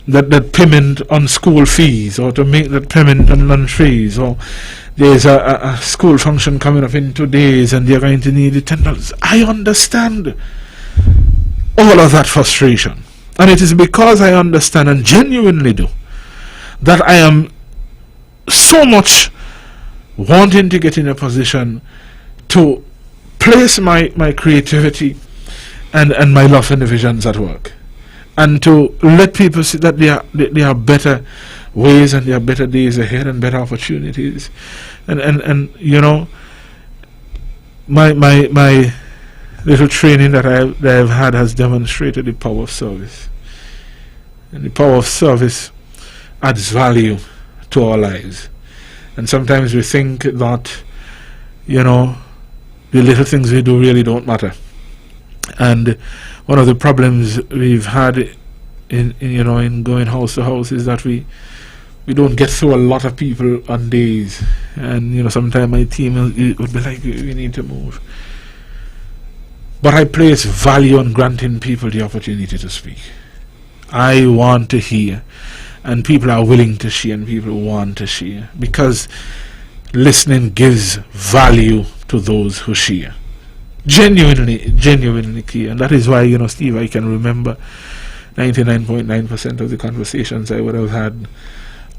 that payment on school fees, or to make that payment on lunch fees, or there's a school function coming up in 2 days and they're going to need the $10. I understand all of that frustration, and it is because I understand and genuinely do that I am so much wanting to get in a position to place my creativity and my love and visions at work, and to let people see that there are better ways and there are better days ahead and better opportunities. And my little training that I've had has demonstrated the power of service. And the power of service adds value to our lives. And sometimes we think that, the little things we do really don't matter. And one of the problems we've had in going house to house is that we don't get through a lot of people on days, and sometimes my team would be like, we need to move. But I place value on granting people the opportunity to speak. I want to hear, and people are willing to share, and people want to share, because listening gives value to those who share. Genuinely key. And that is why, Steve, I can remember 99.9% of the conversations I would have had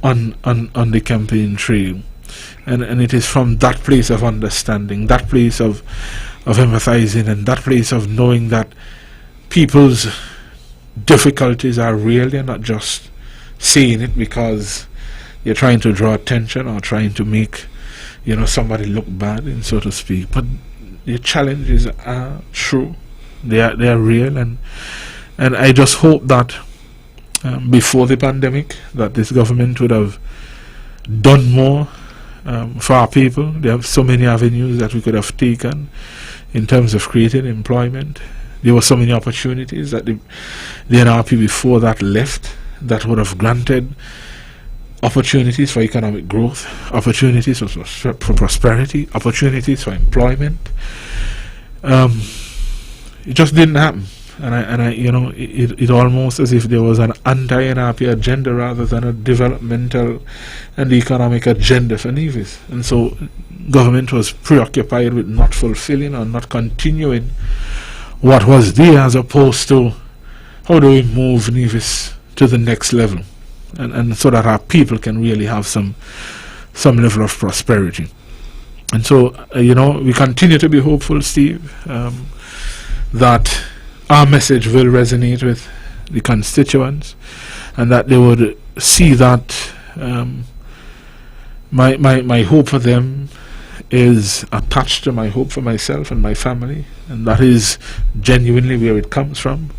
on the campaign trail. And it is from that place of understanding, that place of empathizing, and that place of knowing that people's difficulties are real. They're not just saying it because you're trying to draw attention or trying to make somebody look bad, and so to speak. But the challenges are true. They are real, and I just hope that before the pandemic, that this government would have done more for our people. There are so many avenues that we could have taken in terms of creating employment. There were so many opportunities that the NRP before that left that would have granted opportunities for economic growth, opportunities for prosperity, opportunities for employment. It just didn't happen, and I it almost as if there was an anti-NRP agenda rather than a developmental and economic agenda for Nevis, and so government was preoccupied with not fulfilling or not continuing what was there, as opposed to how do we move Nevis to the next level. And so that our people can really have some level of prosperity. And so, we continue to be hopeful, Steve, that our message will resonate with the constituents, and that they would see that my hope for them is attached to my hope for myself and my family, and that is genuinely where it comes from.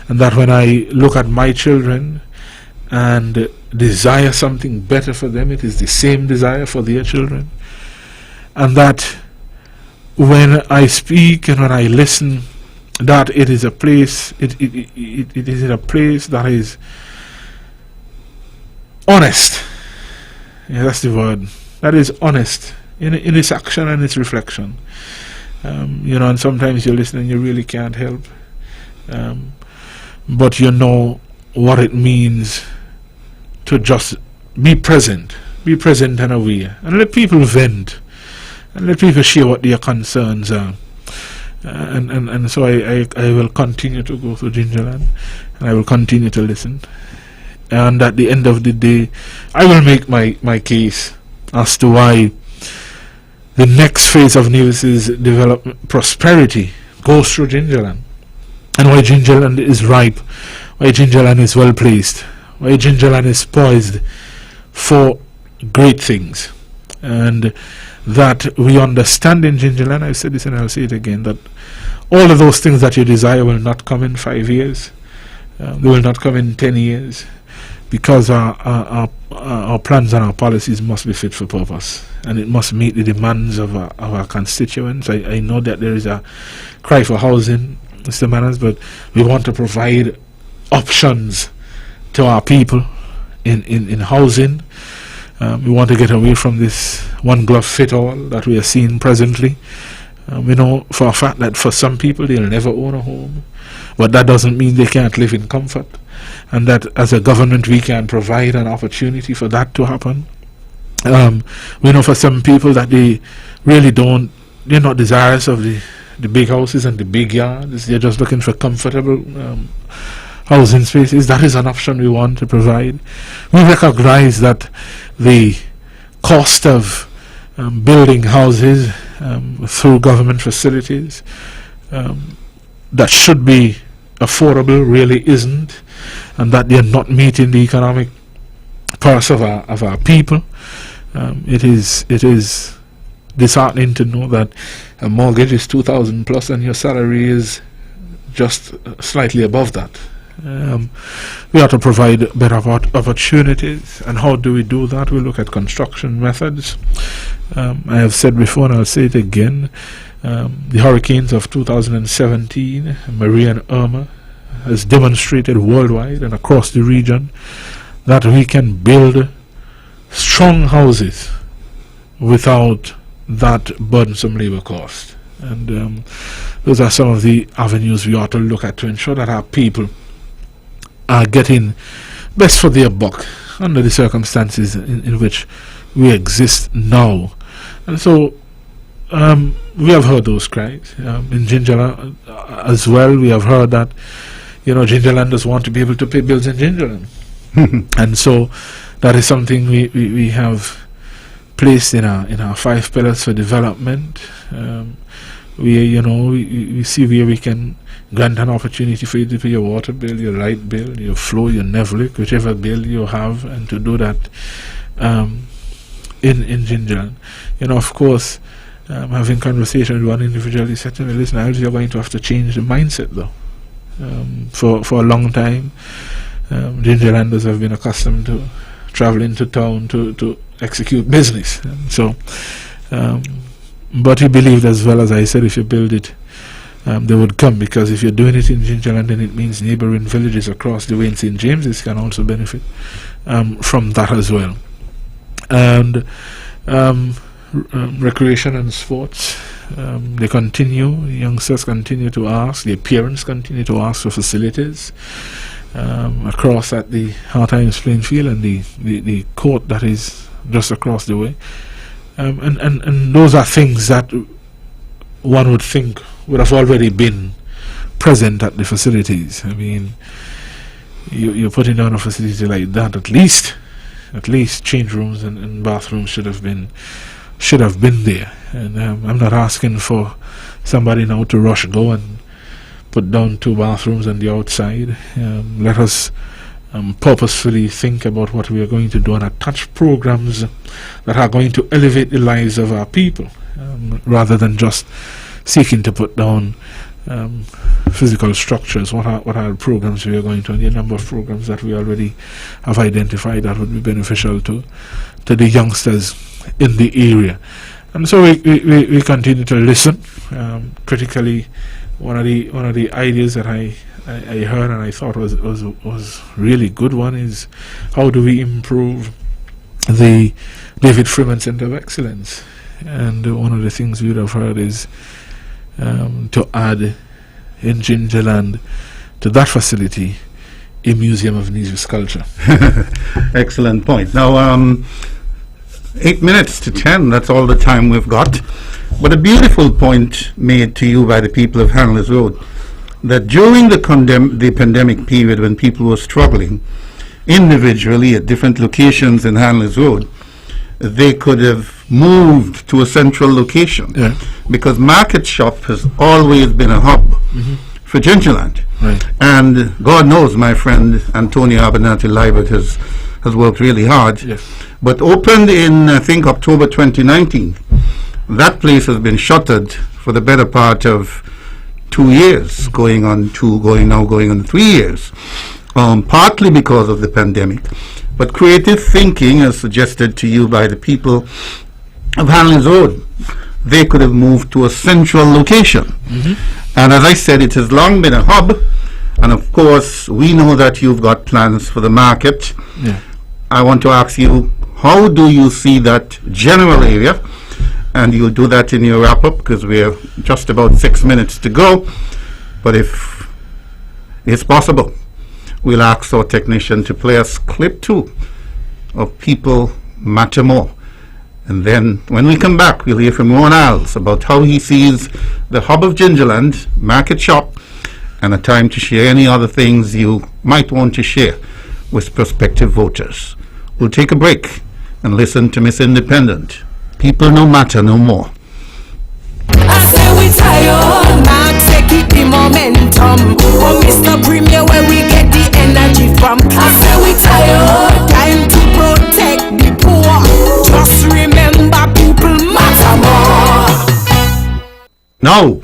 And that when I look at my children, and desire something better for them, it is the same desire for their children. And that when I speak and when I listen, that it is a place, it is in a place that is honest. Yeah, that's the word. That is honest in its action and its reflection. And sometimes you listen and you really can't help. But you know what it means to just be present and aware, and let people vent, and let people share what their concerns are. And so I will continue to go through Gingerland, and I will continue to listen. And at the end of the day, I will make my case as to why the next phase of Nevis's development, prosperity, goes through Gingerland, and why Gingerland is ripe, why Gingerland is well placed, why Gingerland is poised for great things. And that we understand in Gingerland, I said this and I'll say it again, that all of those things that you desire will not come in 5 years, they will not come in 10 years, because our plans and our policies must be fit for purpose, and it must meet the demands of our constituents. I know that there is a cry for housing, Mr. Manners, but we want to provide options to our people in housing. We want to get away from this one glove fit all that we are seeing presently. We know for a fact that for some people they'll never own a home, but that doesn't mean they can't live in comfort, and that as a government we can provide an opportunity for that to happen. We know for some people that they really they're not desirous of the big houses and the big yards. They're just looking for comfortable housing spaces. That is an option we want to provide. We recognize that the cost of building houses through government facilities that should be affordable really isn't, and that they're not meeting the economic purse of our people. It is disheartening to know that a mortgage is 2,000 plus and your salary is just slightly above that. We have to provide better opportunities. And how do we do that? We look at construction methods. I have said before and I'll say it again, the hurricanes of 2017, Maria and Irma, has demonstrated worldwide and across the region that we can build strong houses without that burdensome labor cost. And those are some of the avenues we ought to look at to ensure that our people are getting best for their buck under the circumstances in which we exist now. And so we have heard those cries in Gingerland as well. We have heard that Gingerlanders want to be able to pay bills in Gingerland. And so that is something we have placed in our 5 pillars for development. We see where we can grant an opportunity for you to pay your water bill, your light bill, your flow, your NEVLIC, whichever bill you have, and to do that in Gingerland. Of course, having conversation with one individual, he said to me, listen, you're going to have to change the mindset though. For a long time, Gingerlanders have been accustomed to traveling to town to execute business. And so, but he believed, as well as I said, if you build it, they would come, because if you're doing it in Gingerland, then it means neighboring villages across the way in St. James's can also benefit from that as well. And recreation and sports, they continue, youngsters continue to ask, their parents continue to ask for facilities across at the Hard Times playing field and the court that is just across the way. And those are things that one would think would have already been present at the facilities. I mean, you're putting down a facility like that, at least change rooms and bathrooms should have been there. And I'm not asking for somebody now to go and put down 2 bathrooms on the outside. Let us purposefully think about what we are going to do and attach programs that are going to elevate the lives of our people, rather than just seeking to put down physical structures, what are programs we are going to, and the number of programs that we already have identified that would be beneficial to the youngsters in the area. And so we continue to listen critically. One of the ideas that I heard and I thought was really good one is, how do we improve the David Friedman Center of Excellence? And one of the things we would have heard is to add in Gingerland to that facility a museum of Negro sculpture. Excellent point. Now, 8 minutes to 10, that's all the time we've got. But a beautiful point made to you by the people of Hanley's Road, that during the pandemic period, when people were struggling individually at different locations in Hanley's Road, they could have moved to a central location, because Market Shop has always been a hub for Gingerland. Right. And God knows my friend Antonio Abernathy Libert has worked really hard. Yes. But opened in, I think, October 2019. That place has been shuttered for the better part of 2 years, going on 3 years, partly because of the pandemic. But creative thinking, as suggested to you by the people of Hanley's Road, they could have moved to a central location. And as I said, it has long been a hub, and of course we know that you've got plans for the market. I want to ask you, how do you see that general area? And you'll do that in your wrap-up, because we're just about 6 minutes to go. But if it's possible, we'll ask our technician to play us clip 2 of People Matter More. And then when we come back, we'll hear from Ron Isles about how he sees the hub of Gingerland, Market Shop, and a time to share any other things you might want to share with prospective voters. We'll take a break and listen to Miss Independent. People no matter no more. I say we tired, Max say keep the momentum. Oh, Mr. Premier, where we get the energy from. I say we tired, time to protect the poor. Just remember, people matter more. Now,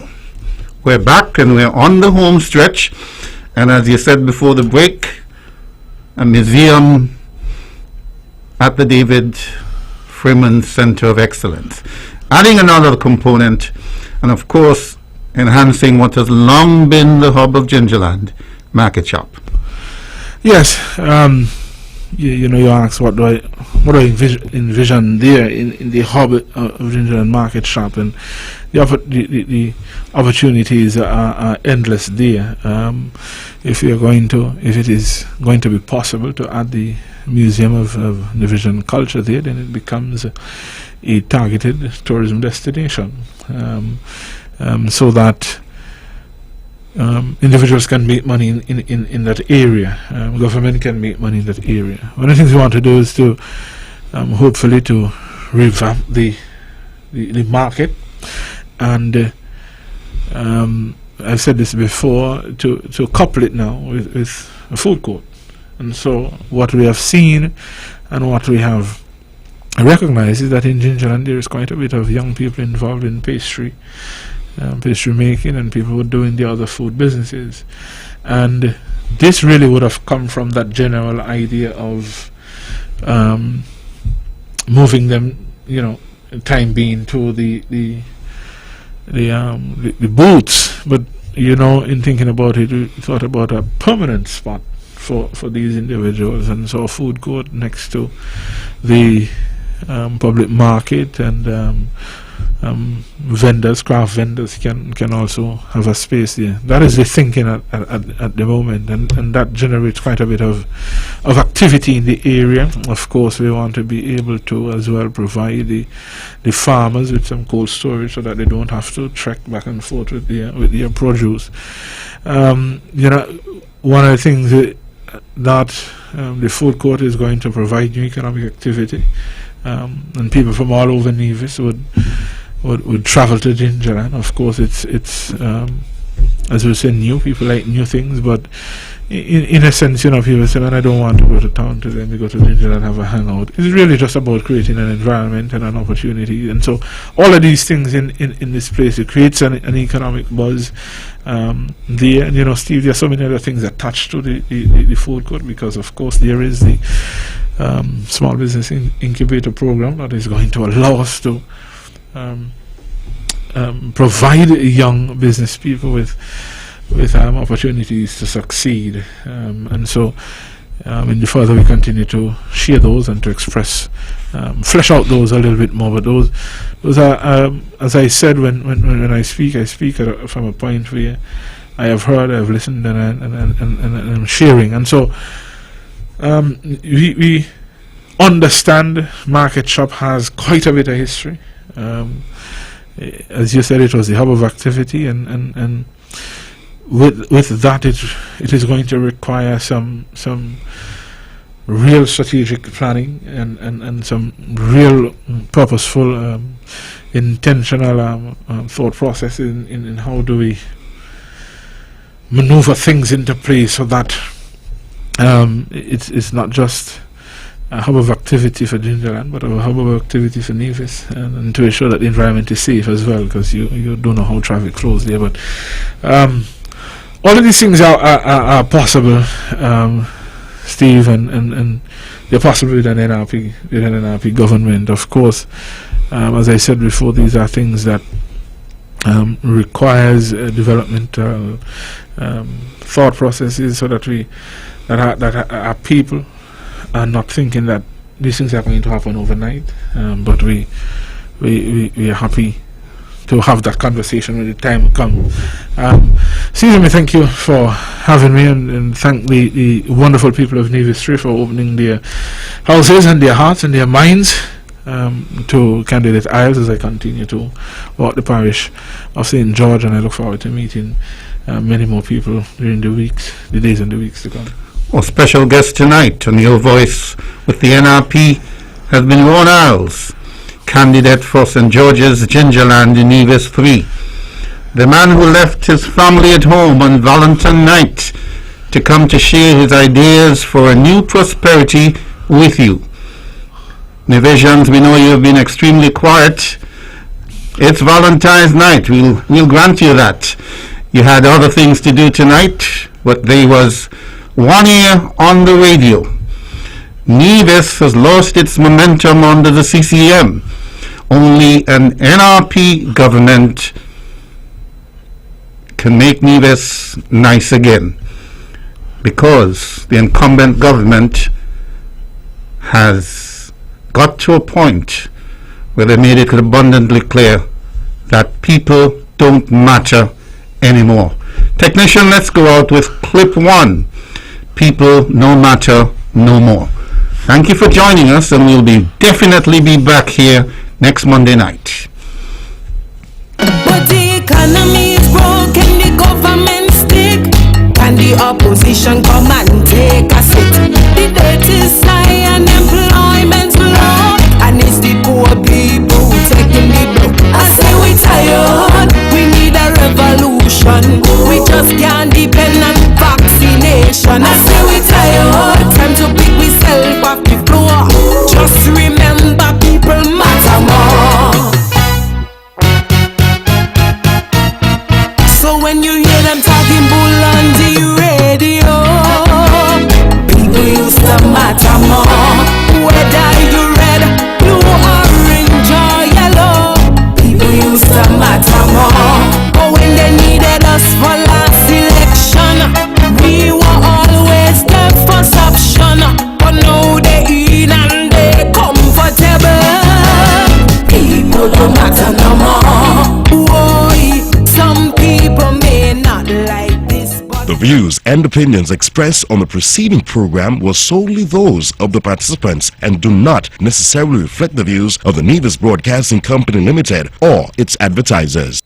we're back and we're on the home stretch. And as you said before the break, a museum at the David Friedman Center of Excellence, adding another component, and of course enhancing what has long been the hub of Gingerland, Market Shop. Yes, you asked what do I envision there in the hub of Gingerland Market Shop, and the opportunities are endless there. If it is going to be possible to add the Museum of Division Culture there, then it becomes a targeted tourism destination, so that individuals can make money in that area. Government can make money in that area. One of the things we want to do is to hopefully to revamp the market, and I've said this before, to couple it now with a food court. And so what we have seen and what we have recognized is that in Gingerland there is quite a bit of young people involved in pastry making, and people who are doing the other food businesses. And this really would have come from that general idea of moving them, time being, to the booths. But in thinking about it, we thought about a permanent spot for these individuals, and so a food court next to the public market, and craft vendors can also have a space there. That is the thinking at the moment, and that generates quite a bit of activity in the area. Of course, we want to be able to as well provide the farmers with some cold storage, so that they don't have to trek back and forth with their produce. One of the things that the food court is going to provide new economic activity, and people from all over Nevis would travel to Gingerland. Of course, it's as we say, new people like new things, but in a sense, people say, man, I don't want to go to town today, we go to Ginger and have a hangout. It's really just about creating an environment and an opportunity. And so all of these things in this place, it creates an economic buzz there. And, Steve, there are so many other things attached to the food court, because, of course, there is the small business incubator program that is going to allow us to provide young business people with opportunities to succeed, and so in the further we continue to share those and to express, flesh out those a little bit more. But those are, as I said, when I speak from a point where I have heard, I have listened, and I'm sharing. And so we understand Market Shop has quite a bit of history. As you said, it was the hub of activity, and with that, it is going to require some real strategic planning and some real purposeful, intentional thought process in how do we maneuver things into place so that it's not just a hub of activity for Gingerland, but a hub of activity for Nevis, and to ensure that the environment is safe as well, because you don't know how traffic flows there. But all of these things are possible, Steve, and they're possible with an NRP government. Of course, as I said before, these are things that requires developmental thought processes, so that our people are not thinking that these things are going to happen overnight, but we are happy to have that conversation when the time comes. Stephen, thank you for having me, and thank the wonderful people of Nevis 3 for opening their houses and their hearts and their minds to Candidate Isles as I continue to walk the parish of St. George, and I look forward to meeting many more people during the days and the weeks to come. Our special guest tonight on Your Voice with the NRP has been Ron Isles, candidate for St. George's Gingerland in Nevis 3. The man who left his family at home on Valentine night to come to share his ideas for a new prosperity with you. Nevisians, we know you have been extremely quiet. It's Valentine's night. We'll grant you that. You had other things to do tonight, but there was one ear on the radio. Nevis has lost its momentum under the CCM. Only an NRP government can make Nevis nice again, because the incumbent government has got to a point where they made it abundantly clear that people don't matter anymore. Technician, let's go out with clip 1. People no matter no more. Thank you for joining us, and we'll definitely be back here next Monday night. But the economy is broken, the government stick. Can the opposition come and take a seat? The debt is high and employment's low, and it's the poor people who taking the blow. I say we tired, we need a revolution. We just can't depend on vaccination. I say we tired, time to pick myself off the floor. Just remember, people matter more. So when you hear them talking bull on the radio, people used to matter more. Whether you red, blue, orange or yellow, people used to matter more. But when they needed us for last election, we were always the first option. But now they in and they comfortable. People don't matter no more. Boy, some people may not like this, but the views and opinions expressed on the preceding program were solely those of the participants and do not necessarily reflect the views of the Nevis Broadcasting Company Limited or its advertisers.